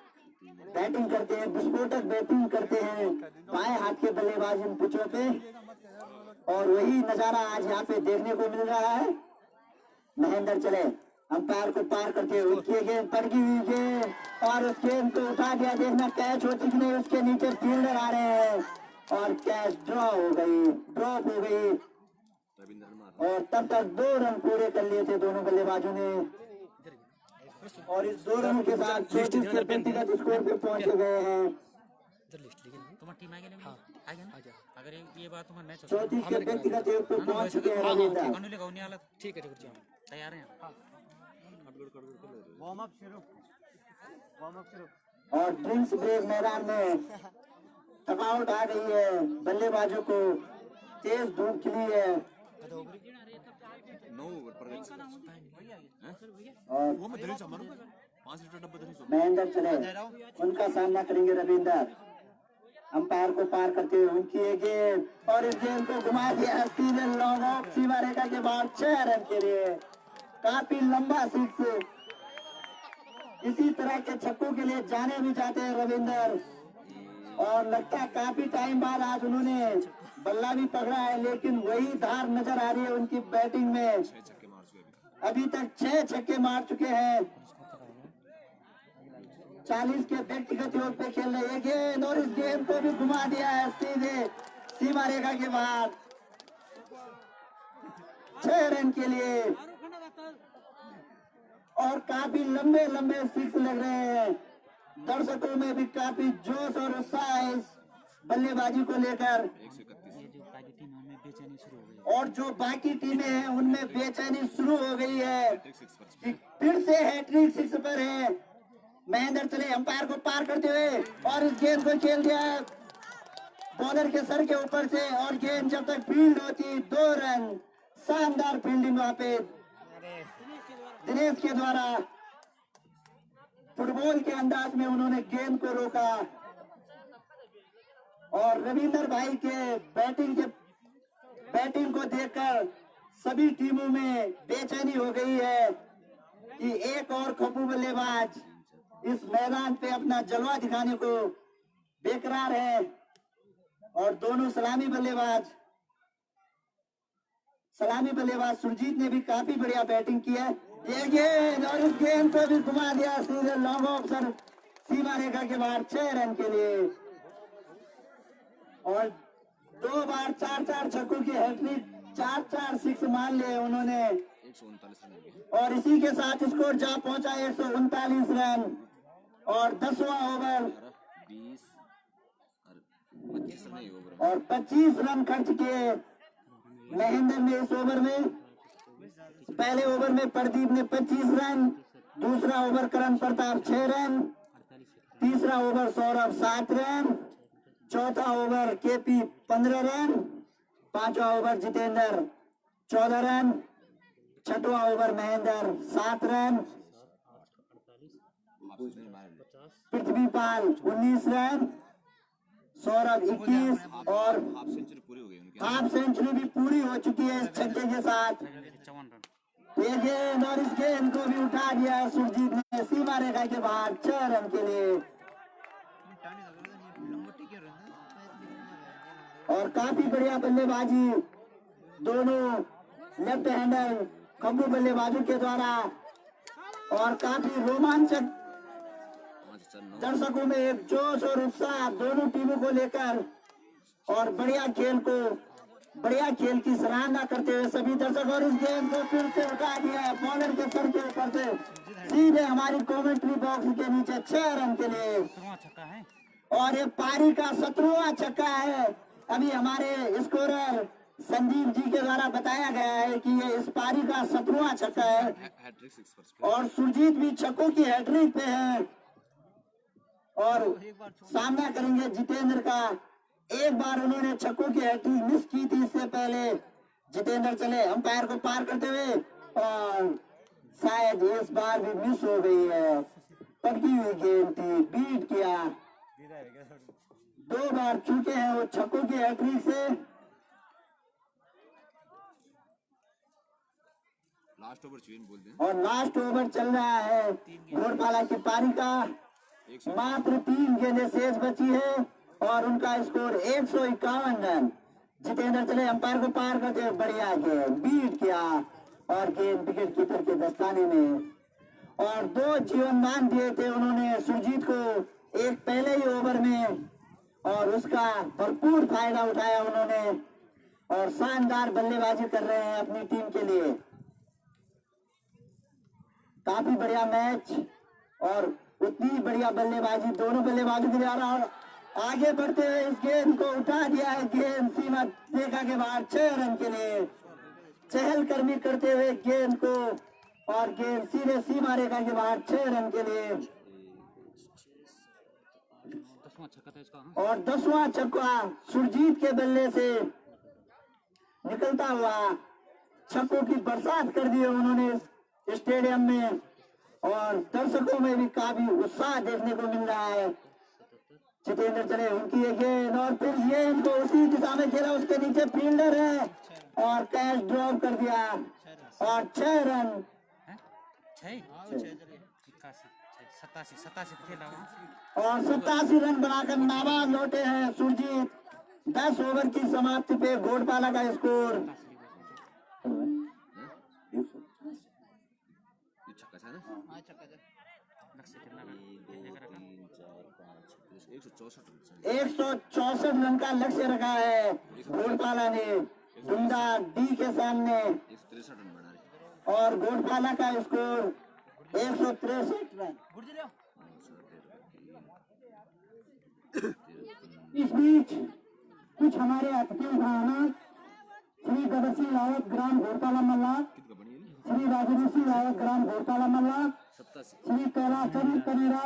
S4: बैटिंग करते हैं, विस्फोटक बैटिंग करते हैं बाएं हाथ के बल्लेबाज इन पिचों पे, और वही नजारा आज यहाँ पे देखने को मिल रहा है। महेंद्र चले, अंपायर को पार करते हुए उनकी गेंद पड़की हुई गेंद और उस गेंद को उठा दिया। देखना कैच होती कि नहीं, उसके नीचे फील्डर आ रहे हैं और कैच ड्रॉप हो गई और तब तक 2 रन पूरे कर लिए थे दोनों बल्लेबाजों ने। और इस 2 रनों के साथ 34 के व्यक्तिगत स्कोर पे पहुंच गए हैं।
S1: अगर ये बात तुम्हारा मैच
S4: 34 के व्यक्तिगत योग पे पहुंच चुके हैं रविंद्र।
S1: ठीक है तैयार हैं।
S2: वार्म अप शुरू।
S4: और ड्रिंक्स ब्रेक मैदान में थकावट आ गई है बल्लेबाजों को, तेज धूप खिली है
S5: 9 ओवर पर
S4: और
S5: 5 लीटर डब्बा
S4: महेंद्र चले, उनका सामना करेंगे रविंद्र। अंपायर को पार करते हुए उनकी ये गेंद और इस गेंद को घुमा दिया सीधे लॉन्ग ऑफ सीमा रेखा के बाहर 6 रन के लिए। काफी लंबा सिक्स, इसी तरह के छक्कों के लिए जाने भी जाते हैं रविंदर, और लगता है काफी टाइम बाद आज उन्होंने बल्ला भी पकड़ा है, लेकिन वही धार नजर आ रही है उनकी बैटिंग में। अभी तक 6 छक्के मार चुके हैं। 40 के व्यक्तिगत योग पे खेल रहे हैं गेंद और इस गेंद को भी घुमा दिया है सीधे सीमा रेखा के बाहर 6 रन के लिए। और काफी लंबे लंबे सिक्स लग रहे हैं। दर्शकों में भी काफी जोश और उत्साह है इस बल्लेबाजी को लेकर। और जो बाकी टीमें हैं उनमें बेचैनी शुरू हो गई है कि फिर से हैट्रिक 6 पर है। महेंद्र चले, अंपायर को पार करते हुए और इस गेंद को खेल दिया बॉलर के सर के ऊपर से, और गेंद जब तक फील्ड होती 2 रन। शानदार फील्डिंग वहां पे दिनेश के द्वारा, फुटबॉल के अंदाज में उन्होंने गेंद को रोका। और रविंदर भाई के बैटिंग को देखकर सभी टीमों में बेचैनी हो गई है कि एक और खप्पू बल्लेबाज इस मैदान पे अपना जलवा दिखाने को बेकरार है। और दोनों सलामी बल्लेबाज सुरजीत ने भी काफी बढ़िया बैटिंग की है। ये गेंद और इस गेंद को भी घुमा दिया सीधे लॉन्ग ऑफ सर सीमा रेखा के बाहर 6 रन के लिए। और 2 बार 4-4 छक्कों की हैट्रिक, 4-4 सिक्स मार लिए उन्होंने।
S5: 139 रन
S4: और इसी के साथ स्कोर जा पहुंचा 139 रन। और 10वां ओवर
S5: 20 और 25 रन ओवर
S4: और 25 रन खर्च किए महेंद्र ने इस ओवर में। पहले ओवर में प्रदीप ने 25 रन, दूसरा ओवर करण प्रताप 6 रन, तीसरा ओवर सौरभ 7 रन, चौथा ओवर केपी 15 रन, 5वां ओवर जितेंद्र 14 रन, 6वां over Mahendra 7 run, Prithvipal 19 run, Saurabh 21 और
S5: हाफ सेंचुरी पूरी हो गई उनकी।
S4: हाफ सेंचुरी भी पूरी हो चुकी है इस छक्के के साथ। ये गेंद और इस गेंद को भी उठा दिया सुरजीत ने सीमा रेखा के बाहर 6 रन के लिए। और काफी बढ़िया बल्लेबाजी दोनों लेफ्ट हैंडर खंबू बल्लेबाजों के द्वारा और काफी रोमांचक
S5: 5-4-9
S4: दर्शकों में एक जोश और उत्साह दोनों टीमों को लेकर और बढ़िया खेल की सराहना करते हुए सभी दर्शक और इस गेंद को फिर से उठा दिया है बॉलर के सर के ऊपर से सीधे हमारी कमेंट्री बॉक्स के नीचे 6 रन के लिए
S1: छक्का है
S4: और ये पारी का 17वां छक्का है। अभी हमारे स्कोरर संदीप जी के द्वारा बताया गया है कि ये इस पारी का 17वां छक्का है
S5: हैट्रिक 6 पर
S4: और सुरजीत भी छक्कों की हैट्रिक पे है और सामना करेंगे जितेंद्र का। एक बार उन्होंने छक्कों की हैट्रिक मिस की थी इससे पहले। जितेंद्र चले अंपायर को पार करते हुए और शायद इस बार भी मिस हो गई है। पटकी हुई गेंद थी, बीट किया। 2 बार चूके हैं वो छक्कों की हैट्रिक से।
S5: लास्ट ओवर चेन बोलते हैं।
S4: और लास्ट ओवर चल रहा है घोड़पाला की पारी का। मात्र 3 गेंदें शेष बची है और उनका स्कोर 151 रन। जितेंद्र चले अंपायर को पार करते हुए बढ़िया गेंद बीट किया और गेंद विकेट कीपर के दस्ताने में। और 2 जीवनदान दिए थे उन्होंने सुरजीत को एक पहले ही ओवर में और उसका भरपूर फायदा उठाया उन्होंने और शानदार बल्लेबाजी कर रहे हैं अपनी टीम के लिए। काफी बढ़िया मैच और उतनी बढ़िया बल्लेबाजी दोनों बल्लेबाजों के द्वारा और आगे बढ़ते हुए इस गेंद को उठा दिया है। गेंद सीमा रेखा के बाहर 6 रन के लिए चहलकदमी करते हुए गेंद को और गेंद सीधे सीमा रेखा के बाहर 6 रन के लिए।
S1: 10वां छक्का था इसका
S4: और 10वां छक्का सुरजीत के बल्ले से निकलता हुआ छक्कों की बरसात कर दी उन्होंने स्टेडियम में और दर्शकों में भी काफी उत्साह देखने को मिल रहा है। जितेंद्र चले उनकी ये गेंद और फिर गेंद को उसी दिशा में खेला, उसके नीचे फील्डर है और कैच ड्रॉप कर दिया और 6 रन
S1: 87 खेला वहाँ
S4: और 87 रन बनाकर नाबाद लौटे हैं सुरजीत। 10 ओवर की समाप्ति पे घोड़पाला का स्कोर
S5: ये छक्का था ना।
S1: लक्ष्य कितना
S4: 164 रन का लक्ष्य रखा है घोड़पाला ने डुंडा डी के सामने
S5: 163 रन बना रहे।
S4: और घोड़पाला का स्कोर 163 रन। इस बीच कुछ हमारे अतिथि मेहमान श्री गदर सिंह रावत ग्राम घोड़पाला मल्ला,
S5: कितना बनी है?
S4: श्री राजेंद्र सिंह रावत ग्राम घोड़पाला मल्ला,
S5: 87
S4: श्री कैलाश चंद्र कनेरा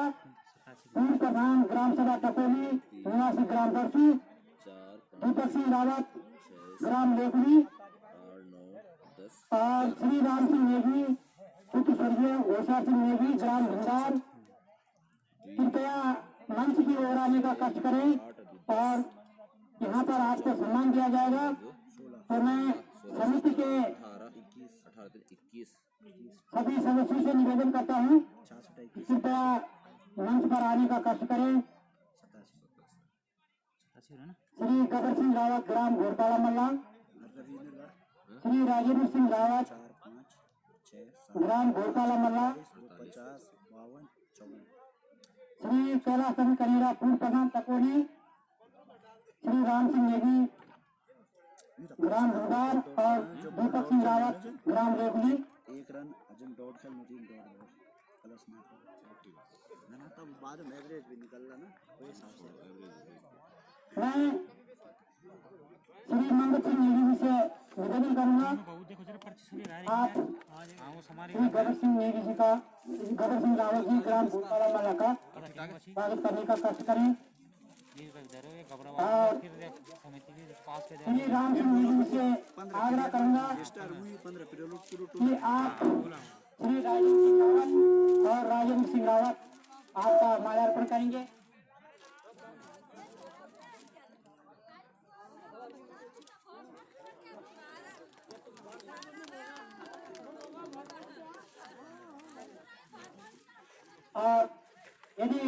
S4: पूर्व प्रधान ग्राम सभा टपोली निवासी ग्राम बरसी,
S5: 4
S4: दीपक सिंह रावत ग्राम लेखनी
S5: 8 9 10
S4: और श्री राम सिंह नेगी पुत्र स्वर्गीय होशियार सिंह नेगी ग्राम भंडार। कृपया मंच की ओर आने का कष्ट करें और यहाँ पर आपको सम्मान दिया जाएगा। तो मैं समिति के
S5: 18 21
S4: सभी सदस्यों से निवेदन करता हूँ कि कृपया मंच पर आने का कष्ट करें। श्री गदर सिंह रावत ग्राम घोड़पाला मल्ला, श्री राजेंद्र सिंह रावत ग्राम घोड़पाला मल्ला, श्री कैलाश चंद्र कनेरा पूर्व प्रधान टकोली, श्री राम सिंह नेगी ग्राम भंडार और दीपक सिंह रावत ग्राम रेवली।
S2: 1 रन अजम डॉट खेल मुझे डॉट प्लस ना तब बाद में एवरेज भी निकल रहा ना वो हिसाब से।
S4: मैं श्री मंगल सिंह नेगी जी से निवेदन करूंगा
S1: देखो जरा पर्ची सुनी
S4: आप श्री गदर सिंह नेगी जी का गदर सिंह रावत जी ग्राम घोड़पाला मल्ला का स्वागत करने का कष्ट करें। और श्री राम सिंह नेगी जी से आग्रह करूंगा कि आप श्री राजेंद्र सिंह रावत और राजेंद्र सिंह रावत आपका माल्यार्पण करेंगे। और यदि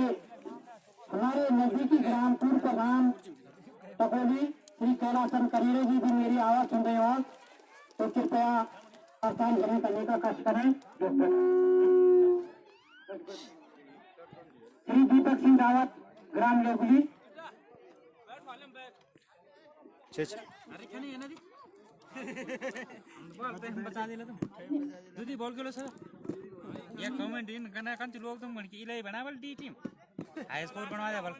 S4: हमारे नजदीकी ग्राम पूर्व प्रधान टकोली श्री कैलाश चंद्र कनेरे जी भी मेरी आवाज सुन रहे हो तो कृपया स्थान ग्रहण करने का कष्ट करें। श्री दीपक सिंह रावत, ग्राम लेवली।
S1: अरे क्या नहीं है ना दी बोलते हैं बता देला तुम दूधी बोल के लो सर ये कमेंट इन करना कंच लोग तुम गण की इलाई बना बल डी टीम हाई स्कोर बनवा दे बल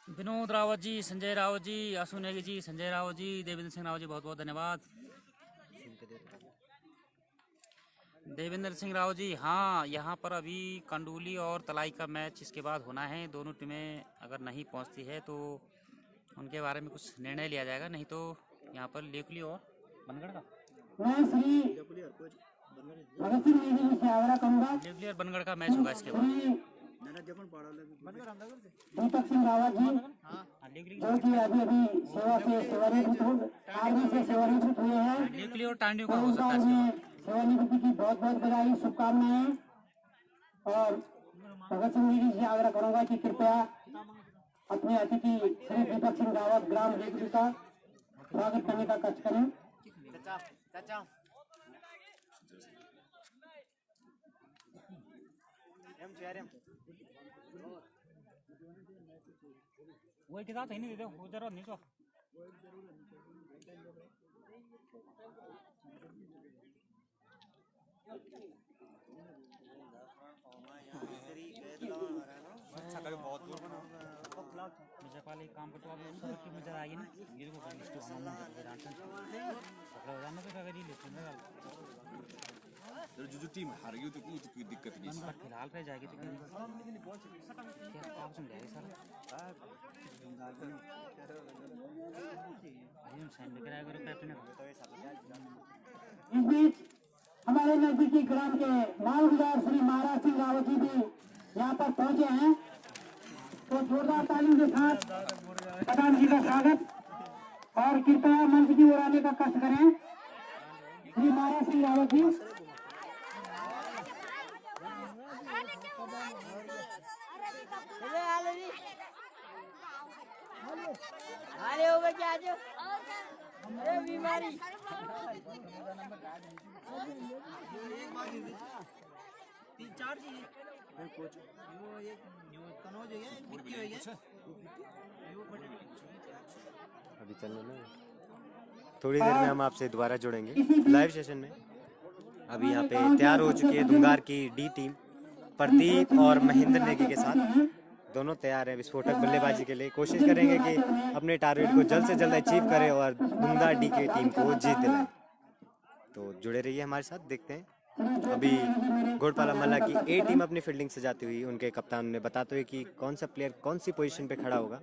S1: विनोद रावत जी, संजय रावत जी, आशु नेगी जी, संजय रावत जी, देवेंद्र सिंह रावत जी, बहुत बहुत धन्यवाद। देवेंद्र सिंह राव जी, हाँ यहाँ पर अभी कंडूली और तलाई का मैच इसके बाद होना है। दोनों टीमें अगर नहीं पहुँचती है तो उनके बारे में कुछ निर्णय लिया जाएगा, नहीं तो यहाँ पर लेकुली और बनगढ़ का लेकुली और बनगढ़ का मैच होगा इसके बाद।
S4: दीपक सिंह रावत जी जो कि अभी सेवा से सेवानिवृत्त हुए हैं,
S1: लेकुली और टांडियों का
S4: तो
S1: हो
S4: उनका
S1: सकता है इसके
S4: उन्हें
S1: बाद।
S4: सेवानिवृत्ति की बहुत बहुत बधाई, शुभकामनाएं। और भगत सिंह जी से आग्रह करूंगा कि कृपया अपने अतिथि श्री दीपक सिंह रावत, ग्राम लेकुली का स्वागत करने का कष्ट करें।
S1: वही किताब नहीं दे दो वो जरूरत नहीं तो मुझे काम करते हुए की नजर आएगी ना ये देखो लिस्ट हम हो जाना तो अगर ये लिस्ट में
S5: जो टीम हार गई तो कोई दिक्कत नहीं
S1: है फिलहाल रह जाएगी तो क्या काम सुन जाएगी सर हम साइन लेकर आएगा कैप्टन
S4: इस बीच हमारे नजदीकी ग्राम के मालगुजार श्री महाराज सिंह रावत जी भी यहाँ पर पहुंचे हैं, तो जोरदार ताली के साथ प्रधान जी का स्वागत और कृपया मंच की ओर आने का कष्ट करें। श्री महाराज सिंह रावत जी
S6: अरे हो गया आज अरे बीमारी
S7: अभी चलने में थोड़ी देर में हम आपसे दोबारा जुड़ेंगे लाइव सेशन में। अभी यहाँ पे तैयार हो चुकी है दुंगार की डी टीम, प्रदीप और महेंद्र नेगी के साथ दोनों तैयार हैं विस्फोटक बल्लेबाजी के लिए। कोशिश करेंगे कि अपने टारगेट को जल्द से जल्द अचीव करें और दुंगार डी की टीम को जीत दिलाएं। तो जुड़े रहिए हमारे साथ, देखते हैं। अभी घोड़पाला मल्ला की ए टीम अपनी फील्डिंग सजाती हुई उनके कप्तान ने बताते हुए कि कौन सा प्लेयर कौन सी पोजीशन पे खड़ा होगा।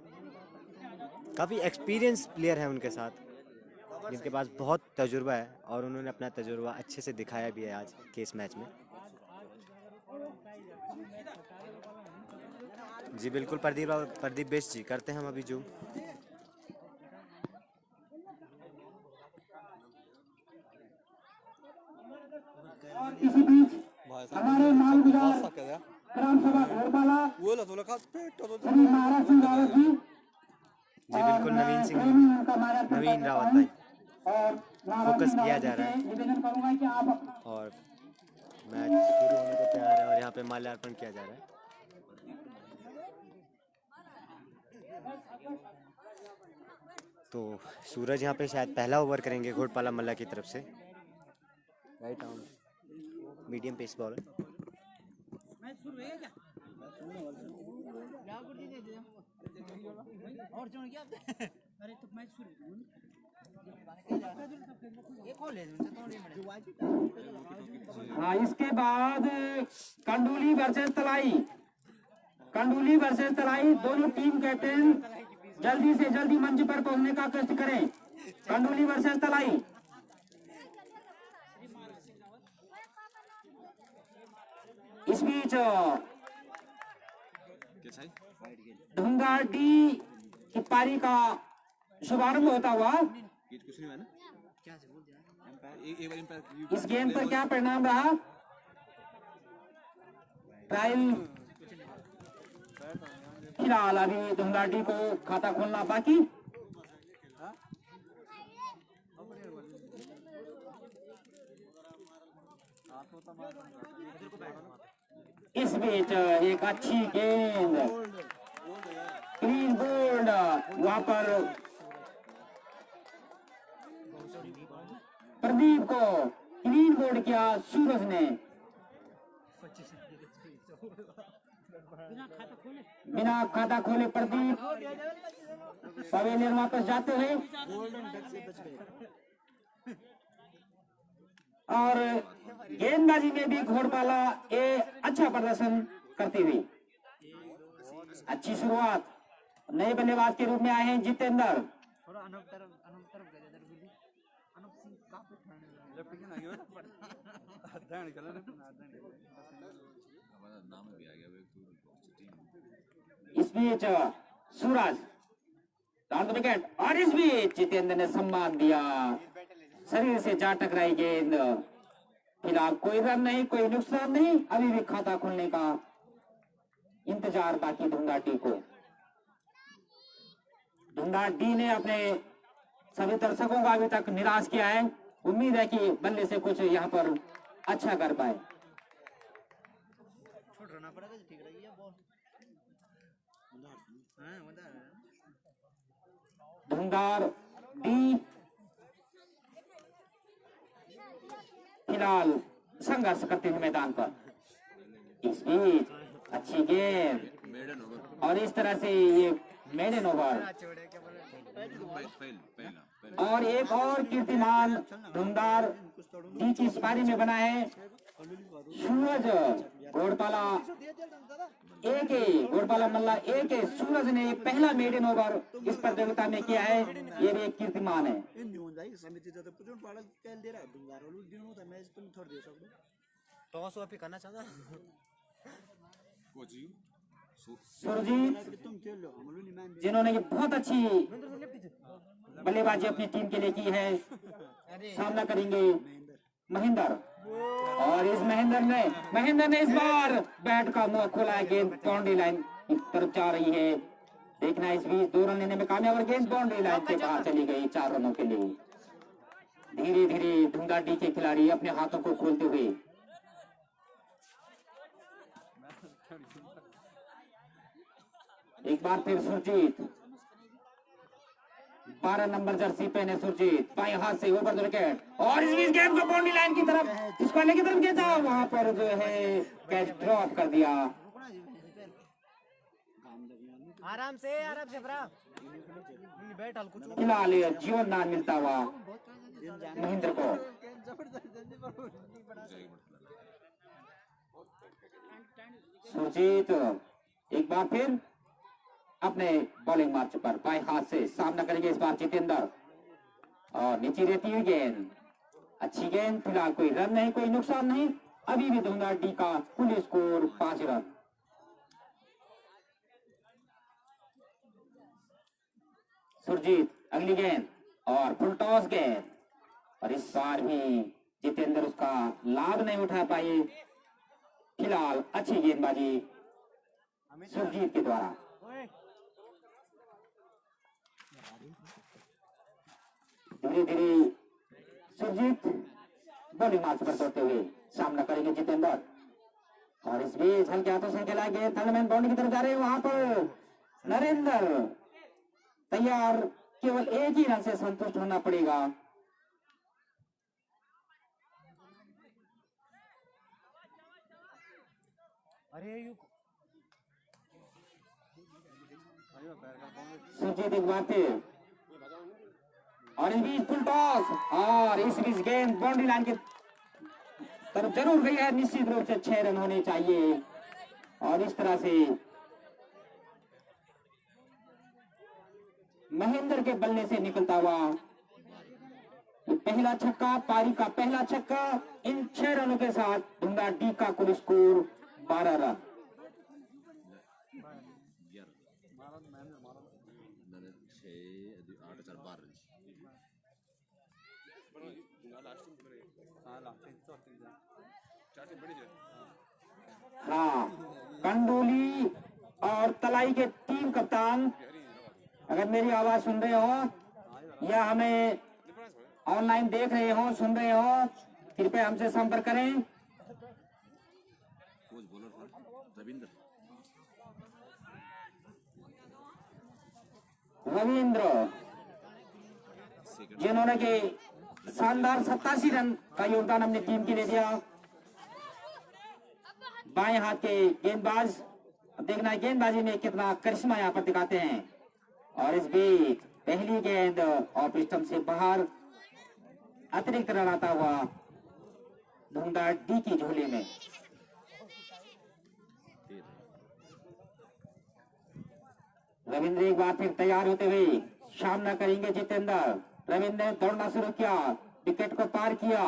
S7: काफ़ी एक्सपीरियंस प्लेयर है उनके साथ जिनके पास बहुत तजुर्बा है और उन्होंने अपना तजुर्बा अच्छे से दिखाया भी है आज के इस मैच में। जी बिल्कुल प्रदीप बेस जी, करते हैं हम अभी जूम।
S4: इसी बीच हमारे मालगुजार ग्राम सभा घोड़पाला श्री महाराज सिंह रावत जी
S7: जी बिल्कुल नवीन रावत भाई फोकस किया जा रहा है
S4: निवेदन करूंगा कि आप
S7: और मैच शुरू होने को तैयार है और यहाँ पे माल्यार्पण किया जा रहा है। तो सूरज यहाँ पे शायद पहला ओवर करेंगे घोड़पाला मल्ला की तरफ से। Right arm medium pace bowler.
S3: हाँ, इसके बाद कंडूली वर्सेस तलाई दोनों टीम कैप्टन जल्दी से जल्दी मंच पर पहुंचने का कष्ट करें। कंडूली वर्सेस तलाई। इस बीच ढूंगा डी की पारी का शुभारंभ होता हुआ
S5: कुछ नहीं हुआ ना
S3: इस गेंद पर क्या परिणाम रहा? ट्रायल फिलहाल अभी धुंगाटी को खाता खोलना बाकी। इस बीच एक अच्छी गेंद, क्लीन बोल्ड, वहां पर प्रदीप को क्लीन बोल्ड किया सूरज ने। बिना खाता खोले प्रदीप पवेलियन वापस जाते हुए और गेंदबाजी में भी घोड़पाला अच्छा प्रदर्शन करती हुई। अच्छी शुरुआत, नए बल्लेबाज के रूप में आए हैं जितेंद्र। इस बीच सूरज डाउन द विकेट और इस बीच जितेंद्र ने सम्मान दिया, शरीर से जा टकराई गेंद। फिलहाल कोई रन नहीं, कोई नुकसान नहीं, अभी भी खाता खुलने का इंतजार बाकी धुंगाटी को। धुंगाटी ने अपने सभी दर्शकों का अभी तक निराश किया है। उम्मीद है कि बल्ले से कुछ यहाँ पर अच्छा कर पाए। धुंगार डी फिलहाल संघर्ष करते हुए मैदान पर। इस बीच अच्छी गेंद और इस तरह से ये मेडन ओवर और एक और कीर्तिमान धुंधार डी की पारी में बना है। सूरज घोड़पाला एक घोड़पाला मल्ला एक सूरज ने पहला मेडन ओवर इस प्रतियोगिता में किया है, ये भी एक कीर्तिमान है।
S7: टॉस वापी करना चाहता
S3: सुरजीत जिन्होंने ये बहुत अच्छी बल्लेबाजी अपनी टीम के लिए की है, सामना करेंगे महेंद्र और इस महेंद्र ने इस बार बैट का मुंह खोला है। गेंद बाउंड्री लाइन की तरफ जा रही है, देखना इस बीच 2 रन लेने में कामयाब और गेंद बाउंड्री लाइन के बाहर चली गई 4 रनों के लिए। धीरे धीरे धुंगाटी के खिलाड़ी अपने हाथों को खोलते हुए एक बार फिर सुरजीत 12 नंबर जर्सी पहने सुरजीत बाएं हाथ से ओवर द विकेट और इस बीच गेंद को बाउंड्री लाइन की तरफ इस कोने की तरफ गया, वहां पर जो है कैच ड्रॉप कर दिया।
S7: आराम से बैठ कुछ
S3: फिलहाल जीवन दान मिलता हुआ महेंद्र को। सुरजीत एक बार फिर अपने बॉलिंग मार्च पर बाएं हाथ से सामना करेंगे इस बार जितेंद्र और नीचे रहती हुई गेंद, अच्छी गेंद। फिलहाल कोई रन नहीं, कोई नुकसान नहीं, अभी भी धुंगाटी का कुल स्कोर 5 रन। सुरजीत अगली गेंद और फुल टॉस गेंद और इस बार भी जितेंद्र उसका लाभ नहीं उठा पाए। फिलहाल अच्छी गेंदबाजी सुरजीत के द्वारा। धीरे धीरे सुरजीत बॉलिंग मार्च पर दौड़ते हुए सामना करेंगे जितेंद्र और इस बीच हल्के हाथों से खेला गया थर्डमैन बाउंड्री की तरफ जा रहे हैं, वहां पर नरेंद्र तैयार, केवल एक ही रन से संतुष्ट होना पड़ेगा। सुरजीत एक बार फिर और इस बीच फुल टॉस और इस बीच गेंद बाउंड्री लाइन की तरफ जरूर गई है, निश्चित रूप से 6 रन होने चाहिए और इस तरह से महेंद्र के बल्ले से निकलता हुआ पहला छक्का, पारी का पहला छक्का। इन 6 रनों के साथ धुंगाटी का कुल स्कोर 12 रन। हाँ, कंडोली और तलाई के टीम कप्तान अगर मेरी आवाज सुन रहे हो या हमें ऑनलाइन देख रहे हो, सुन रहे हो, कृपया हमसे संपर्क करें।
S5: कोच बॉलर फॉर रविंद्र
S3: जिन्होंने कि शानदार 87 रन का योगदान अपनी टीम के लिए दिया। बाएं हाथ के गेंदबाज, अब देखना है गेंदबाजी में कितना करिश्मा यहाँ पर दिखाते हैं। और इस बीच पहली गेंद ऑफ स्टंप से बाहर, अतिरिक्त रन आता हुआ ढूंढा डी की झोली में। रविंद्र एक बार फिर तैयार होते हुए सामना करेंगे जितेंद्र। रविंद्र ने दौड़ना शुरू किया, विकेट को पार किया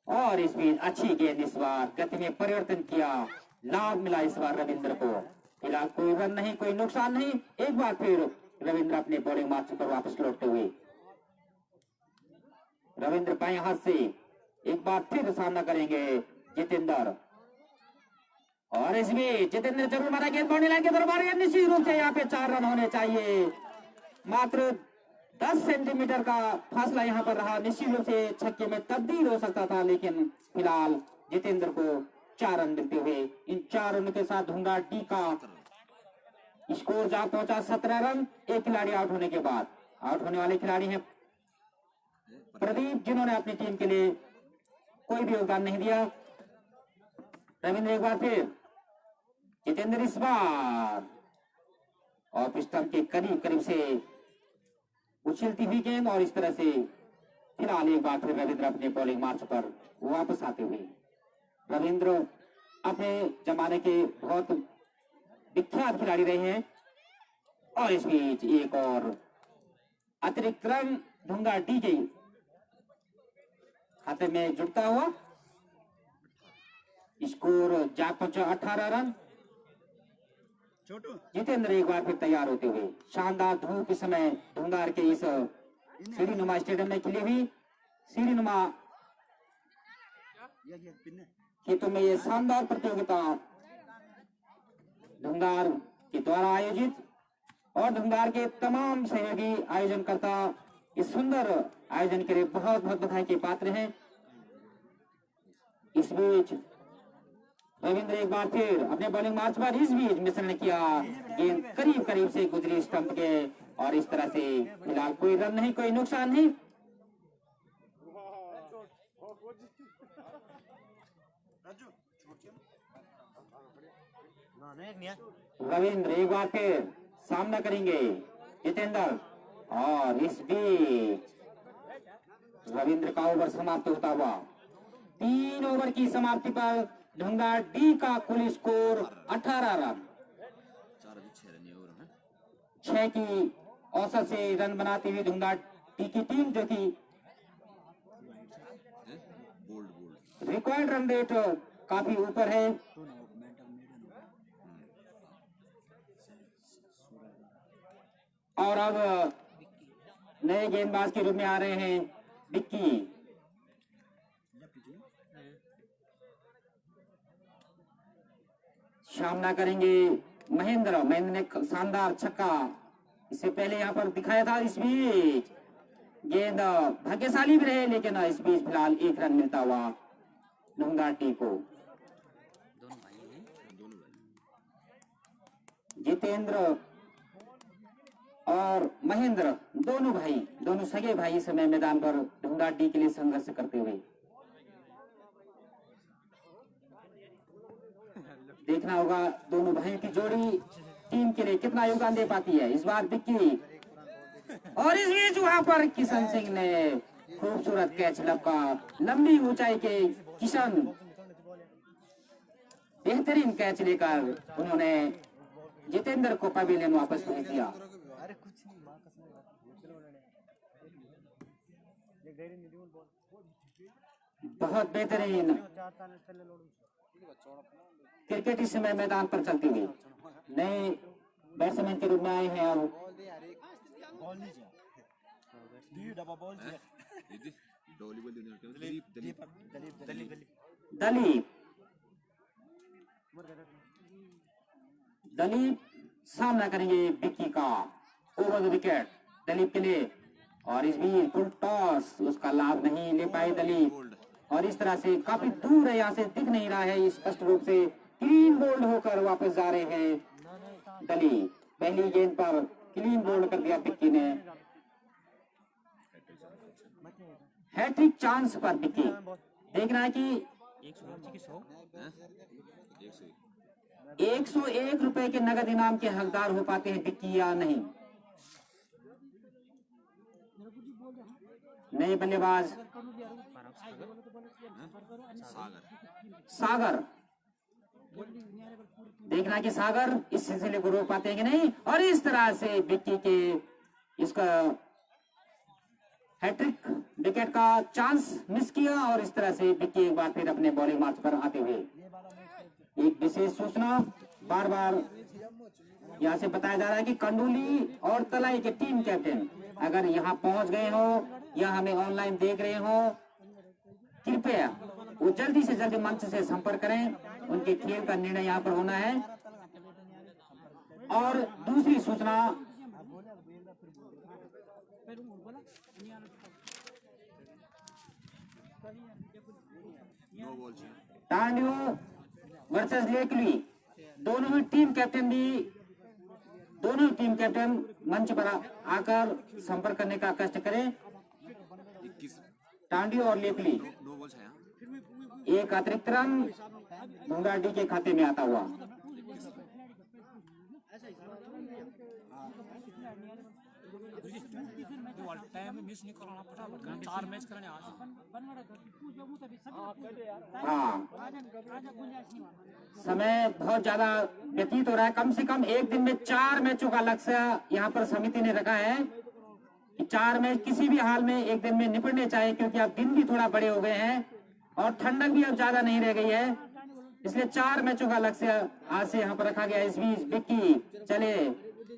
S3: और इस बीच अच्छी गेंद, इस बार गति में परिवर्तन किया, लाभ मिला इस बार रविंद्र को। फिलहाल कोई रन नहीं, कोई नुकसान नहीं। एक बार फिर रविंद्र अपने बॉलिंग मार्च पर वापस लौटते हुए, रविंद्र बाएं हाथ से एक बार फिर सामना करेंगे जितेंद्र। और इसमें जितेंद्र जरूर मारा गेंद बाउंड्री लाइन के दरबार, निश्चित रूप से यहाँ पे 4 रन होने चाहिए। मात्र 10 सेंटीमीटर का फासला यहाँ पर रहा, निश्चित रूप से छक्के में तब्दील हो सकता था, लेकिन फिलहाल जितेंद्र को 4 रन मिलते हुए इन 4 रनों के साथ ढूंढा डी का स्कोर जा पहुंचा 17 रन। एक खिलाड़ी आउट होने के बाद, आउट होने वाले खिलाड़ी हैं प्रदीप, जिन्होंने अपनी टीम के लिए कोई भी योगदान नहीं दिया। रविंद्र एक बार फिर, जितेंद्र इस बार और स्टंप के करीब करीब से उछलती हुई गेंद और इस तरह से फिलहाल एक बार फिर रविंद्र अपने बॉलिंग मार्च पर वापस आते हुए। रविंद्र अपने जमाने के बहुत विख्यात खिलाड़ी रहे हैं और इस बीच एक और अतिरिक्त रन ढूंढा डी के खाते में जुड़ता हुआ, स्कोर जा पहुंचा 18 रन। जितेंद्र एक बार फिर तैयार होते हुए, शानदार धूप इस समय ढूंढार के इस सीढ़ी नुमा स्टेडियम में खिली हुई सीढ़ी नुमा खेतों में ये शानदार प्रतियोगिता ढूंढार के द्वारा आयोजित और ढूंढार के तमाम सहयोगी आयोजनकर्ता इस सुंदर आयोजन के लिए बहुत बहुत बधाई के पात्र हैं। इस बीच रविंद्र एक बार फिर अपने बॉलिंग मार्च पर इस बीच मिश्रण किया, गेंद करीब करीब से गुजरी स्टंप के और इस तरह से फिलहाल कोई रन नहीं, कोई नुकसान नहीं। रविंद्र एक बार फिर सामना करेंगे जितेंद्र और इस बीच रविंद्र का ओवर समाप्त होता हुआ 3 ओवर की समाप्ति पर ढूंढा डी का कुल स्कोर 18 रन। 6 की औसत से रन बनाते हुए ढूंढा डी की टीम जो कि रिक्वायर्ड रन रेट काफी ऊपर है। और अब नए गेंदबाज के रूप में आ रहे हैं विक्की। सामना करेंगे महेंद्र। महेंद्र ने शानदार छक्का इससे पहले यहाँ पर दिखाया था। इस बीच गेंद भाग्यशाली भी रहे, लेकिन इस बीच फिलहाल 1 रन मिलता हुआ ढूंढा टी को। जितेंद्र और महेंद्र दोनों भाई, दोनों सगे भाई इस समय मैदान पर ढूंढा डी के लिए संघर्ष करते हुए। देखना होगा दोनों भाइयों की जोड़ी टीम के लिए कितना योगदान दे पाती है। इस बार विक्की और इस बीच वहां पर किशन सिंह ने खूबसूरत कैच लपका। लंबी ऊंचाई के किशन बेहतरीन कैच लेकर उन्होंने जितेंद्र को पवेलियन वापस भेज दिया। बहुत बेहतरीन क्रिकेट इस समय मैदान पर चलती हुई नए बैट्समैन के रूप में आए हैं। अब दलीप सामना करेंगे विक्की का। ओवर द विकेट दलीप के लिए, और इस बीच फुल टॉस, उसका लाभ नहीं ले पाए दलीप, और इस तरह से काफी दूर है, यहाँ से दिख नहीं रहा है स्पष्ट रूप से। क्लीन बोल्ड होकर वापस जा रहे हैं दलीप। पहली गेंद पर क्लीन बोल्ड कर दिया विक्की ने। हैट्रिक चांस पर विक्की, देखना है कि 101 रुपए के नगद इनाम के हकदार हो पाते हैं विक्की या नहीं। नए बल्लेबाज सागर, देखना कि सागर इस सिलसिले को रोक पाते हैं कि नहीं, और इस तरह से विक्की के इसका हैट्रिक विकेट का चांस मिस किया, और इस तरह से विक्की एक बार फिर अपने बॉलिंग मार्च पर आते हुए। एक विशेष सूचना बार बार यहाँ से बताया जा रहा है कि कंडोली और तलाई के टीम कैप्टन अगर यहाँ पहुंच गए हो या हमें ऑनलाइन देख रहे हो, कृपया वो जल्दी से जल्दी मंच से संपर्क करें, उनके खेल का निर्णय यहाँ पर होना है। और दूसरी सूचना, टांडियो वर्सेस लेकली, दोनों ही टीम कैप्टन मंच पर आकर संपर्क करने का कष्ट करें। टांडियो और लेकली, एक अतिरिक्त रन डूंगा डी के खाते में आता हुआ। हाँ, समय बहुत ज्यादा व्यतीत हो रहा है। कम से कम एक दिन में 4 मैचों का लक्ष्य यहाँ पर समिति ने रखा है कि 4 मैच किसी भी हाल में एक दिन में निपटने चाहिए, क्योंकि अब दिन भी थोड़ा बड़े हो गए हैं और ठंडक भी अब ज्यादा नहीं रह गई है, इसलिए 4 मैचों का लक्ष्य आज से यहाँ पर रखा गया। इस बीच विक्की चले,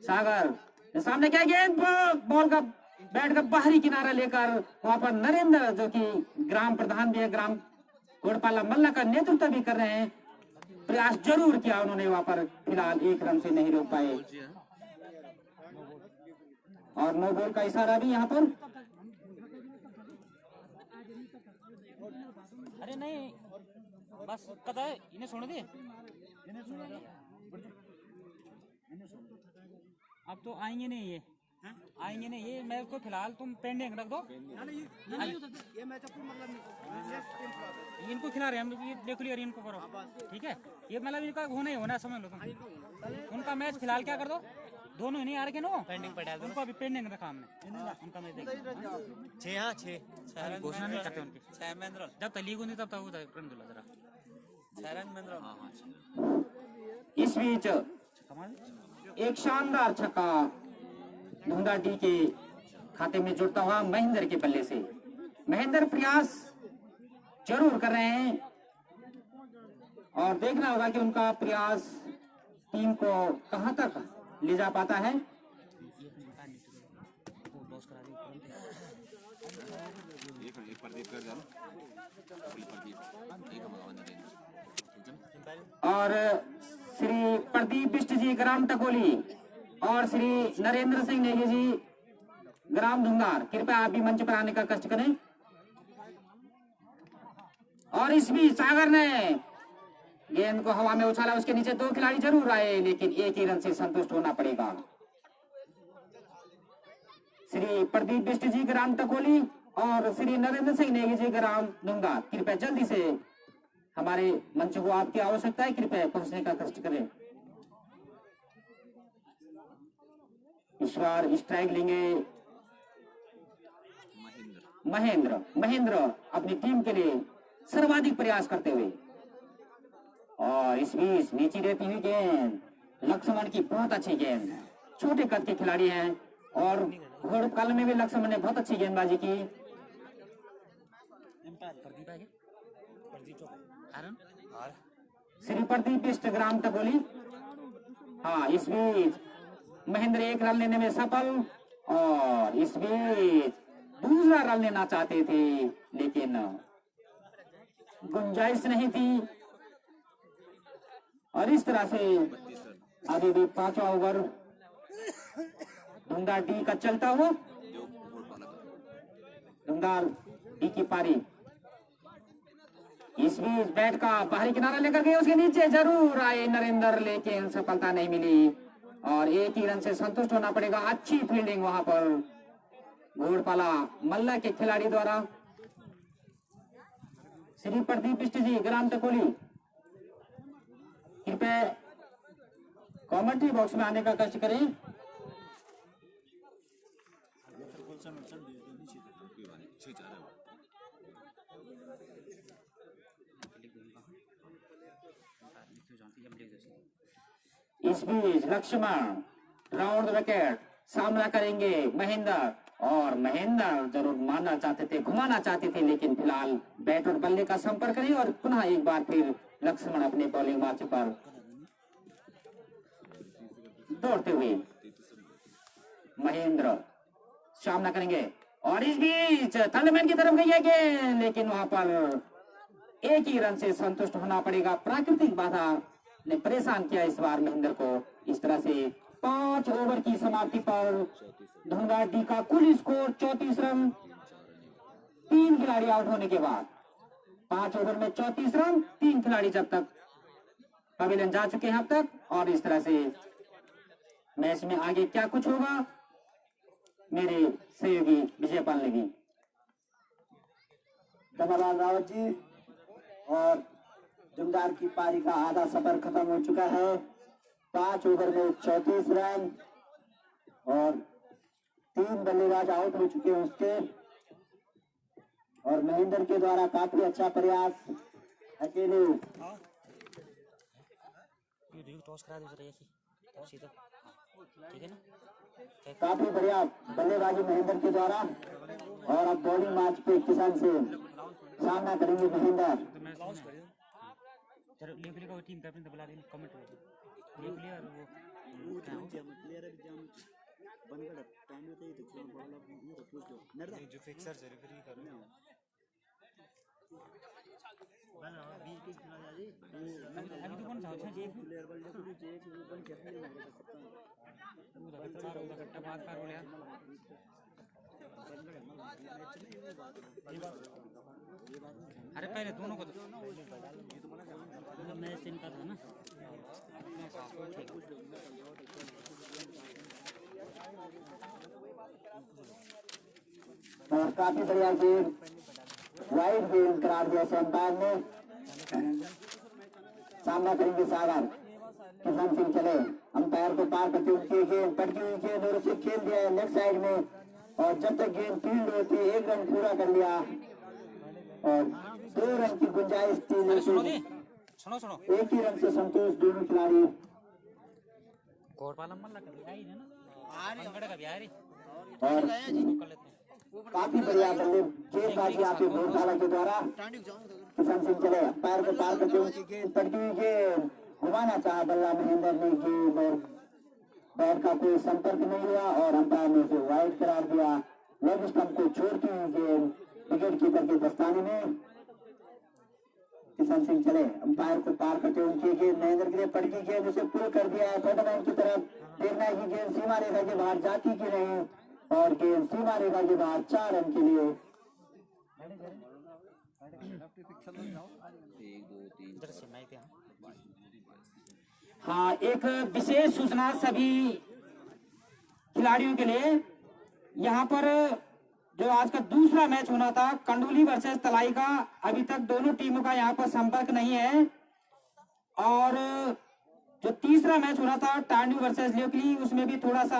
S3: सागर सामने क्या गेंद, बॉल का बैट का बाहरी किनारा लेकर वहां पर नरेंद्र, जो कि ग्राम प्रधान भी है, ग्राम घोड़पाला मल्ला का नेतृत्व भी कर रहे हैं, प्रयास जरूर किया उन्होंने, वहां पर फिलहाल 1 रन से नहीं रोक पाए, और नो बॉल का इशारा भी यहाँ पर।
S1: अरे नहीं, बस पता है इन्हें छोड़ दे, अब तो आएंगे नहीं ये, आएंगे नहीं ये मैच को, फिलहाल तुम पेंडिंग रख दो। ये मैच इनको खिला रहे हैं हम, ये देख लिया इनको करो, ठीक है, ये मतलब इनका होना ही होना, समझ लो तुम। उनका मैच फिलहाल क्या कर दो, दोनों ही नहीं आ रहे नो पेंडिंग पर डाल दो, उनको अभी पेंडिंग रखा हमने, उनका मैच देखो 6 घोषणा नहीं करते उनकी, जब तक लीग होती तब तक जरा 6 रन।
S3: इस बीच एक शानदार छक्का ढूंगा डी के खाते में जुड़ता हुआ महेंद्र के बल्ले से। महेंद्र प्रयास जरूर कर रहे हैं, और देखना होगा कि उनका प्रयास टीम को कहां तक ले जा पाता है। और श्री प्रदीप बिष्ट जी ग्राम टकोली और श्री नरेंद्र सिंह नेगी जी ग्राम धुंगार, कृपया आप भी मंच पर आने का कष्ट करें। और इस बीच सागर ने गेंद को हवा में उछाला, उसके नीचे 2 खिलाड़ी जरूर आए, लेकिन 1 ही रन से संतुष्ट होना पड़ेगा। श्री प्रदीप बिष्ट जी ग्राम टकोली और श्री नरेंद्र सिंह नेगी जी ग्राम धुंगार, कृपया जल्दी से हमारे मंच को आपकी आवश्यकता है, कृपया पहुंचने का कष्ट करें। इस बार स्ट्राइक लेंगे महेंद्र अपनी टीम के लिए सर्वाधिक प्रयास करते हुए, और इस बीच नीचे रहती हुई गेंद लक्ष्मण की बहुत अच्छी गेंद, छोटे कद के खिलाड़ी हैं और घोड़काल में भी लक्ष्मण ने बहुत अच्छी गेंदबाजी की। श्री प्रदीप बिष्ट ग्राम टकोली, हाँ, इस बीच महेंद्र 1 रन लेने में सफल, और इस बीच दूसरा रन लेना चाहते थे लेकिन गुंजाइश नहीं थी, और इस तरह से अभी भी 5वां ओवर धुंगार डी का चलता हुआ। धुंगार डी की पारी। इस बीच बैट का बाहरी किनारा लेकर गए, उसके नीचे जरूर आए नरेंद्र, लेकिन सफलता नहीं मिली और एक ही रन से संतुष्ट होना पड़ेगा। अच्छी फील्डिंग वहां पर घोड़पाला मल्ला के खिलाड़ी द्वारा। श्री प्रदीप बिष्ट जी ग्राम टकोली, कृपया कमेंट्री बॉक्स में आने का कष्ट करें। इस बीच लक्ष्मण राउंड द विकेट सामना करेंगे महेंद्र, और महेंद्र जरूर मारना चाहते थे, घुमाना चाहते थे, लेकिन फिलहाल बैट और बल्ले का संपर्क करें और पुनः एक बार फिर लक्ष्मण अपने बॉलिंग मार्च पर दौड़ते हुए महेंद्र सामना करेंगे। और इस बीच थंडरमैन की तरफ गई है गेंद, लेकिन वहां पर एक ही रन से संतुष्ट होना पड़ेगा। प्राकृतिक बाधा ने परेशान किया इस बार महेंद्र को। इस तरह से 5 ओवर की समाप्ति पर धुंगार डी का कुल स्कोर 34 रन। 3 खिलाड़ी आउट होने के बाद 5 ओवर में 34 रन, 3 खिलाड़ी जब तक पवेलियन जा चुके हैं अब तक। और इस तरह से मैच में आगे क्या कुछ होगा, मेरे सहयोगी विजय पाल लगी।
S4: धन्यवाद रावत जी। और धुंगार की पारी का आधा सफर खत्म हो चुका है। 5 ओवर में 34 रन और 3 बल्लेबाज आउट हो चुके हैं उसके। और महेंद्र के द्वारा काफी अच्छा प्रयास, अकेले काफी बढ़िया बल्लेबाजी महेंद्र के द्वारा। और अब बॉलिंग मार्च पे किसान से सामना करेंगे महेंद्र।
S1: टीम कैप्टन तो बुला दें कमेंट में प्लेयर वो
S2: प्लेयर है जान बनगढ़ टाइम होते ही तो कौन बोला ये पूछ लो नरदा
S7: जो फिक्सर से रेफरी कर रहे हैं
S2: बना बी की खिला जा जी
S1: अभी तो कौन सा अच्छा जी
S2: प्लेयर वाले पूरी चेक वो बन के नहीं मार सकता
S1: उधर चार उधर कट्टा बात कर बोले अरे पहले दोनों को मैच इनका था ना।
S4: और काफी बढ़िया गेम, वाइड गेम करार दिया अंपायर ने। सामना करेंगे सागर। किसान सिंह चले, अंपायर को पार करते हुए गेंद पटकी हुई गेंद और उसे खेल दिया है लेफ्ट साइड में। और जब तक गेंद फील्ड होती है 1 रन पूरा कर लिया और 2 रन की गुंजाइश थी,
S1: सुनो
S4: एक ही रन से संतोष दोनों खिलाड़ी।
S1: घोड़पाला मल्ला का भी आई है ना, बनगढ़ का भी आई
S4: और
S1: कर लेते हैं।
S4: काफी बढ़िया गेंदबाजी आपके घोड़पाला के द्वारा। किसान सिंह चले, अंपायर को पार करते हुए गेंद पटकी हुई गेंद, घुमाना चाहा बल्ला महेंद्र ने गेंद और बैट का कोई संपर्क नहीं हुआ और अंपायर ने उसे वाइड करार दिया। लेग स्टंप को छोड़ती हुई गेंद विकेट कीपर के दस्ताने में। किसान सिंह चले, अंपायर को पार करते हुए उनकी गेंद महेंद्र के लिए पटकी गेंद, उसे पुल कर दिया है थर्ड की तरफ। देखना है कि गेंद सीमा रेखा के बाहर जाती कि नहीं, और गेंद सीमा रेखा के बाहर 4 रन के लिए।
S5: 1 2 3
S3: हाँ, एक विशेष सूचना सभी खिलाड़ियों के लिए। यहाँ पर जो आज का दूसरा मैच होना था कंडोली वर्सेस तलाई का, अभी तक दोनों टीमों का यहाँ पर संपर्क नहीं है। और जो तीसरा मैच होना था टांडू वर्सेस लेकली, उसमें भी थोड़ा सा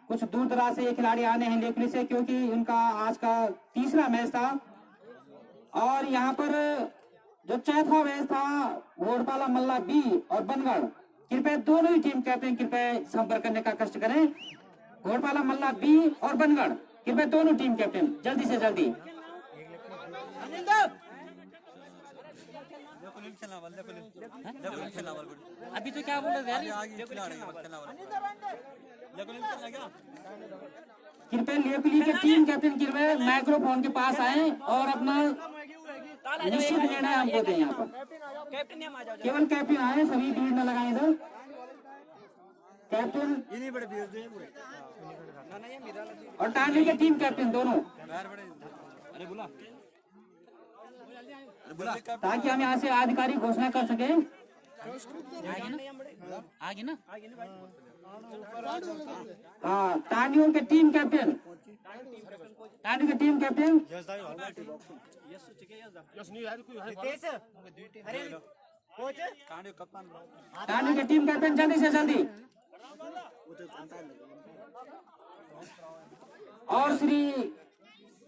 S3: कुछ दूर दराज से खिलाड़ी आने हैं लेकली से, क्योंकि उनका आज का तीसरा मैच था। और यहाँ पर जो चौथा मैच था घोड़पाला मल्ला बी और बनगढ़, कृपया दोनों ही टीम कैप्टन कृपया संपर्क करने का कष्ट करें। घोड़पाला मल्ला बी और बनगढ़, कृपया दोनों टीम कैप्टन जल्दी से जल्दी।
S1: अभी तो क्या बोल रहे यार,
S3: कृपया लेकली के टीम कैप्टन कृपया माइक्रोफोन के पास आए और अपना निश्चित निर्णय हमको दें। यहाँ पर केवल कैप्टन आए, सभी भीड़ न लगाएं इधर। कैप्टन
S2: इन्हीं बड़े व्यूज दे पूरे
S3: और टांडली के टीम कैप्टन दोनों, ताकि हम यहाँ से आधिकारिक घोषणा कर सके।
S1: आगे ना
S3: हाँ, टांडियों के टीम कैप्टन, टांडियों के टीम कैप्टन टांडियों के टीम कैप्टन जल्दी से जल्दी। और श्री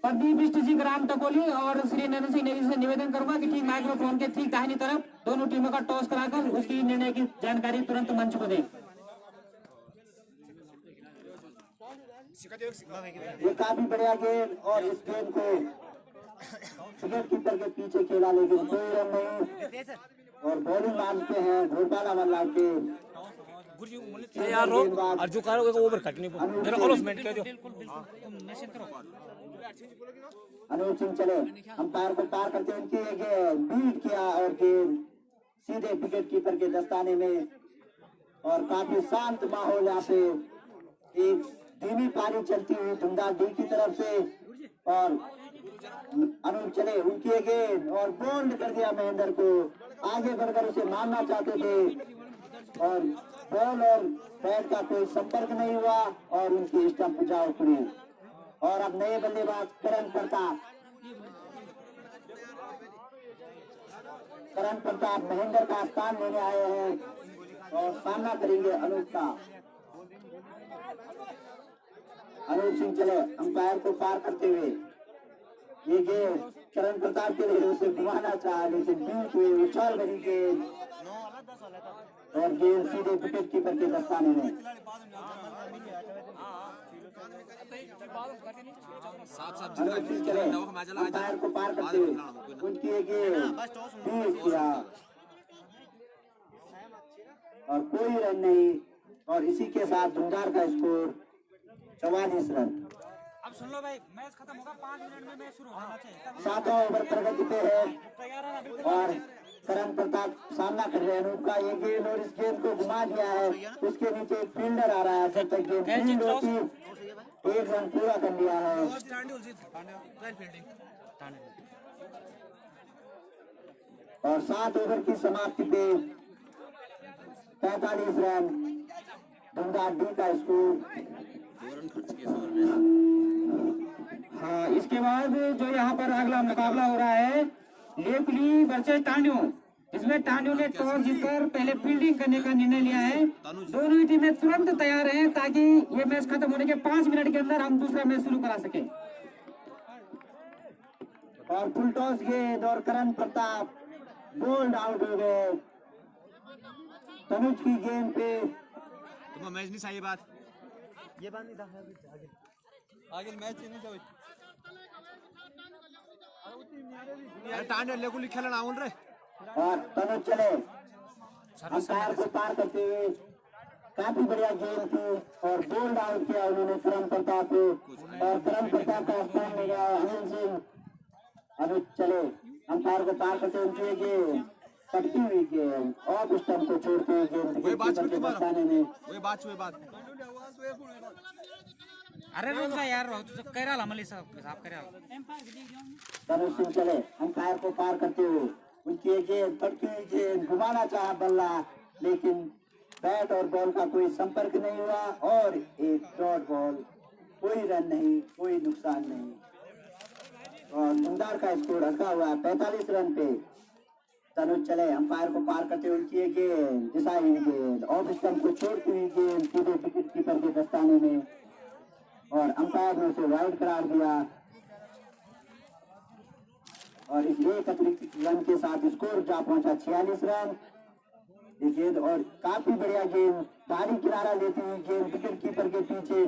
S3: प्रदीप बिष्ट जी ग्राम टकोली और श्री नरेंद्र सिंह नेगी से निवेदन करूंगा कि ठीक माइक्रोफोन के ठीक दाहिनी तरफ दोनों टीमों का टॉस कराकर उसकी निर्णय की जानकारी तुरंत मंच को दें।
S4: ये काफी बढ़िया गेम और इस गेम को विकेट कीपर के पीछे खेला लेकिन कोई रन नहीं और बॉलिंग मानते हैं घोटाला वाला के
S8: यार अर्जु का ओवर कटने को मेरा अनाउंसमेंट कर दो।
S4: अनूप सिंह चले अंपायर को पार करते हैं, उनकी एक बीट किया और गेम सीधे विकेट कीपर के दस्ताने में और काफी शांत माहौल यहाँ पे एक धीमी पारी चलती हुई धुंधा डी की तरफ से और अनूप चले उनकी एक गेंद और बोल्ड कर दिया महेंद्र को, आगे बढ़कर उसे मारना चाहते थे और बॉल और बैट का कोई संपर्क नहीं हुआ और उनकी स्टंप जा उतरी। और अब नए बल्लेबाज करण प्रताप महेंद्र का स्थान लेने आए हैं और सामना करेंगे अनूप का। अनूप सिंह चले अंपायर को पार करते हुए ये गेंद करण प्रताप के लिए उसे घुमाना चाहा लेकिन बीच में उछाल भरी गेंद और गेंद सीधे विकेट कीपर के दस्ताने में। अनूप सिंह चले अंपायर को पार करते हुए उनकी ये गेंद बीट किया और कोई रन नहीं और इसी के साथ धुंधार का स्कोर 44 रन।
S1: अब सुन लो भाई, मैच खत्म होगा 5 मिनट में मैच शुरू होना चाहिए।
S4: सातवां ओवर प्रगति पे है और करण प्रताप सामना कर रहे हैं अनूप का। ये गेंद और इस गेंद को घुमा दिया है, उसके नीचे एक फील्डर आ रहा है, जब तक गेंद फील्ड होती 1 रन पूरा कर लिया है। और 7 ओवर की समाप्ति पे 45 रन धुंधार डी का स्कोर।
S3: हाँ, इसके बाद जो यहाँ पर अगला मुकाबला हो रहा है लेपली वर्सेस टांडियों, इसमें टांडियों ने टॉस जीतकर पहले फील्डिंग करने का निर्णय लिया है। दोनों ही टीमें तुरंत तैयार हैं ताकि ये मैच खत्म होने के 5 मिनट के अंदर हम दूसरा मैच शुरू करा सके।
S4: और फुल टॉस गेंद और करण प्रताप बोल्ड आउट हो गए। तनुज की गेंद पे
S8: तुम्हें मैच नहीं चाहिए बात ये बात नहीं था आगे मैच नहीं चाहिए यार टांडे लेकुली खेलना आउल रे
S4: और तनुज चले अंपायर को पार करते हुए काफी बढ़िया गेंद थी और बोल्ड आउट किया उन्होंने करण प्रताप को और करण प्रताप का स्थान ले गया अनिल सिंह। अनुज चले अंपायर को पार करते हुए गेंद कटती हुई गेंद ऑफ स्टंप को छोड़ते हुए गेंद के दस्ताने में।
S8: वही बात
S1: अरे रोज यार कह रहा मली साहब कह रहा।
S4: तनुज सिंह चले अंपायर को पार करते हुए उनकी एक गेंद कटती हुई गेंद घुमाना चाहा बल्ला लेकिन बैट और बॉल का कोई संपर्क नहीं हुआ और एक डॉट बॉल, कोई रन नहीं, कोई नुकसान नहीं और धुंधार का स्कोर अटका हुआ 45 रन पे। तनुज चले अंपायर को पार करते हुए उनकी गेंद दिशाहीन गेंद ऑफ स्टंप को छोड़ती हुई गेंद सीधे विकेट कीपर के दस्ताने में और अंपायर ने उसे वाइड करार दिया और इस एक अतिरिक्त रन के साथ स्कोर जा पहुंचा 46 रन। ये गेंद और काफी बढ़िया गेंद भारी किनारा लेती हुई गेंद विकेट कीपर के पीछे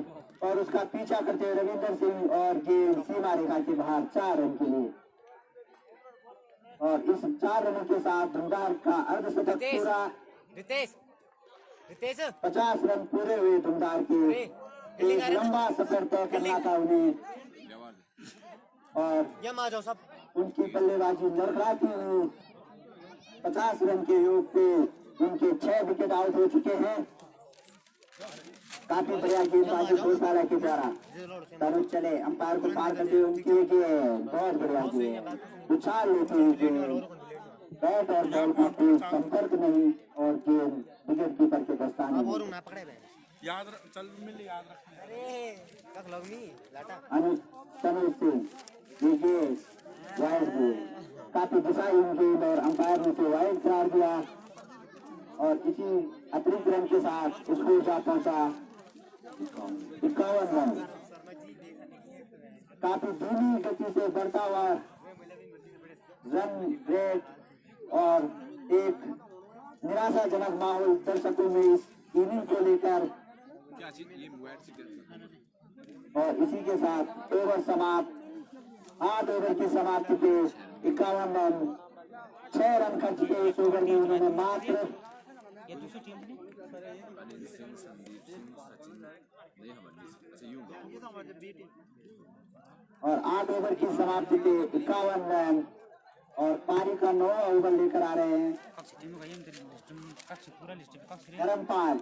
S4: और उसका पीछा करते हुए रविंदर सिंह और गेंद सीमा रेखा के बाहर 4 रन के लिए और इस 4 रनों के साथ धुंधार का अर्धशतक पूरा 50 रन पूरे हुए धुंधार के। एक लंबा सफर तय करना था उन्हें और उनकी बल्लेबाजी लड़खड़ाती हुई 50 रन के योग पे उनके 6 विकेट आउट हो चुके हैं काफी बढ़िया गेंदबाजी घोषाला के द्वारा तनुज चले अंपायर को पार करते हुए उनकी एक बहुत बढ़िया गेंद उछाल लेते हुए गेंद बैट और बॉल का कोई संपर्क नहीं और गेंद विकेट कीपर के दस्ताने में।
S8: याद चल मिल याद रखना
S4: तनुज सिंह ये गेंद वाइड गेंद काफी दिशाहीन गेंद और अंपायर ने उसे वाइड करार दिया और इसी अतिरिक्त रन के साथ स्कोर जा पहुंचा 51 रन। काफी धीमी गति से बढ़ता हुआ रन रेट और एक निराशाजनक माहौल दर्शकों में इस इनिंग को लेकर
S8: क्या चीज ये मोबाइल से
S4: और इसी के साथ ओवर समाप्त 8 ओवर की समाप्ति पे 51 रन 6 रन खर्च के इस ओवर में उन्होंने मात्र
S1: ये दूसरी टीम ने
S4: और 8 ओवर की समाप्ति पे 51 रन और पारी का 9 ओवर लेकर आ रहे हैं
S1: कक्ष टीम का ये कक्ष पूरा लिस्ट में कक्ष
S4: धर्मपाल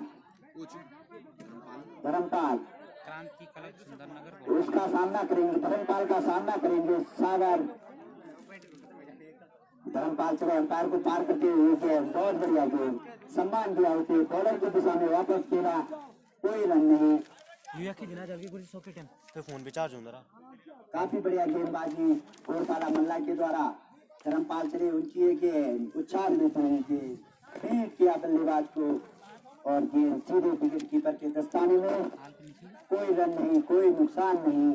S1: क्रांति क्लब सुंदरनगर
S4: उसका सामना करेंगे धर्मपाल का सामना करेंगे सागर धर्मपाल चले अंपायर को पार करते हुए बहुत बढ़िया गेंद सम्मान दिया उसे बॉलर की दिशा में वापस खेला कोई रन नहीं
S7: तो फोन भी चार्ज होना रहा
S4: काफी बढ़िया गेंदबाजी गोरपाला मल्ला के द्वारा धर्मपाल चले उनकी एक गेंद उछाल लेते हैं फीड किया बल्लेबाज को और गेंद सीधे विकेट कीपर के दस्ताने में कोई रन नहीं कोई नुकसान नहीं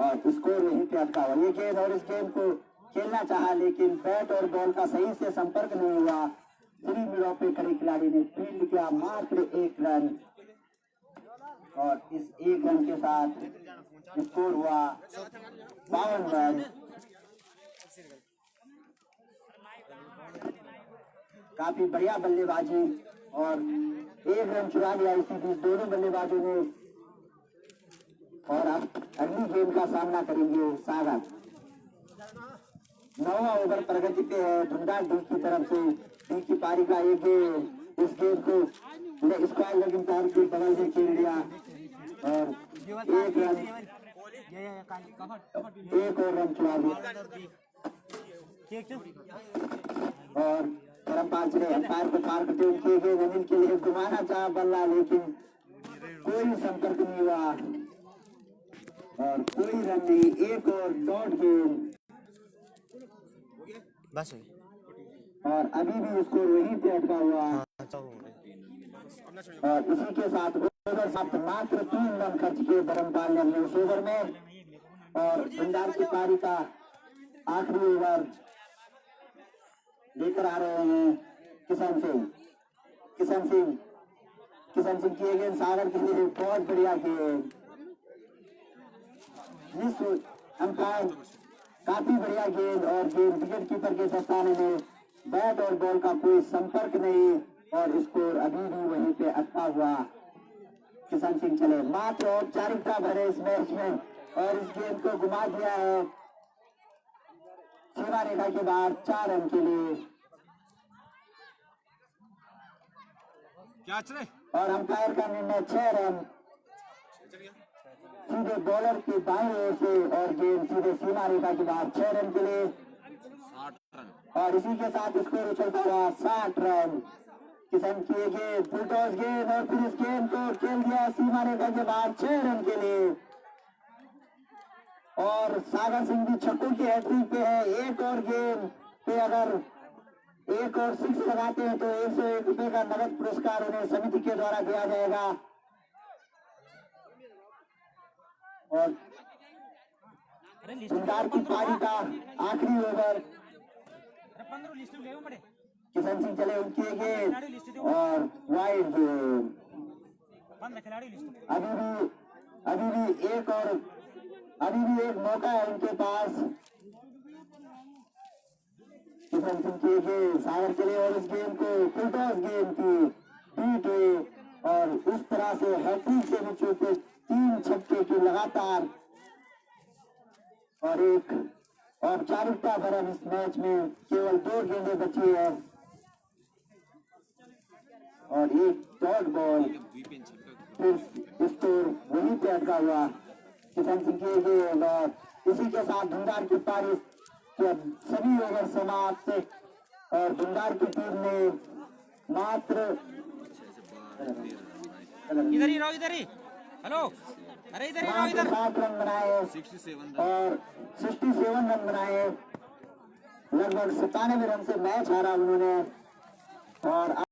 S4: और स्कोर वहीं पे अटका हुआ ये गेंद और इस गेंद को खेलना चाहा लेकिन बैट और बॉल का सही से संपर्क नहीं हुआ फ्री मिडॉ पे खड़े खिलाड़ी ने फील्ड किया मात्र 1 रन और इस 1 रन के साथ स्कोर हुआ 52 रन। काफी बढ़िया बल्लेबाजी और 1 रन चुरा लिया इसी बीच दोनों बल्लेबाजों ने और अब अगली गेंद का सामना करेंगे सागर 9वां ओवर प्रगति पे है धुंधार डी की तरफ से डी की पारी का एक गेंद इस गेंद को स्क्वायर लेकिन पार के बगल में खेल दिया और 1 रन 1 और रन चुरा लिया और धर्मपाल चले अंपायर को पार करते उनके गेंद जमीन के लिए घुमाना चाहा बल्ला लेकिन कोई संपर्क नहीं हुआ और कोई रन नहीं 1 और डॉट गेंद
S7: बस
S4: और अभी भी स्कोर वहीं पे अटका हुआ और इसी के साथ ओवर समाप्त मात्र 3 रन खर्च किए धर्मपाल ने अपने उस ओवर में और भंडार की पारी का आखिरी ओवर लेकर आ रहे हैं किशन सिंह की गेंद सागर के लिए बहुत बढ़िया गेंद अंपायर काफी बढ़िया गेंद और गेंद विकेट कीपर के दस्ताने में बैट और बॉल का कोई संपर्क नहीं और स्कोर अभी भी वहीं पे अटका हुआ किशन सिंह चले मात्र औपचारिकता भरे इस मैच में और इस गेंद को घुमा दिया है सीमा रेखा के बाद 4 रन के लिए
S8: क्या चले
S4: और अंपायर का निर्णय 6 रन सीधे बॉलर के बाईं ओर से और गेंद सीधे सीमा रेखा के बाद 6 रन के लिए
S8: 60 रन
S4: और इसी के साथ स्कोर उछलता हुआ 60 रन किशन की गेंद बुलडॉज गेंद और फिर इस गेंद को खेल दिया सीमा रेखा के बाद 6 रन के लिए और सागर सिंह भी छक्कों की हैट्रिक पे है 1 और गेंद पे अगर 1 और 6 लगाते हैं तो 101 रुपए का नगद पुरस्कार उन्हें समिति के द्वारा दिया जाएगा और भंडार की पारी का आखिरी ओवर किशन सिंह चले उनकी गेंद और वाइड गेंद अभी भी एक मौका है उनके पास किशन सिंह की गेंद सागर चले और इस गेंद को फुलटॉस गेंद की पीट हुई और उस तरह से हैट्रिक से भी चूके 3 छक्के की लगातार और एक औपचारिकता भरम इस मैच में केवल 2 गेंदें बची है और एक डॉट बॉल फिर स्कोर वहीं पे अटका हुआ किशन सिंह के गेंद और इसी के साथ धुंधार की पारी के सभी ओवर समाप्त और धुंधार की टीम ने मात्र
S1: इधर ही रहो, इधर ही। हेलो, अरे इधर ही रहो, इधर।
S4: 7 रन बनाए और 67 रन बनाए, लगभग 97 रन से मैच हारा उन्होंने और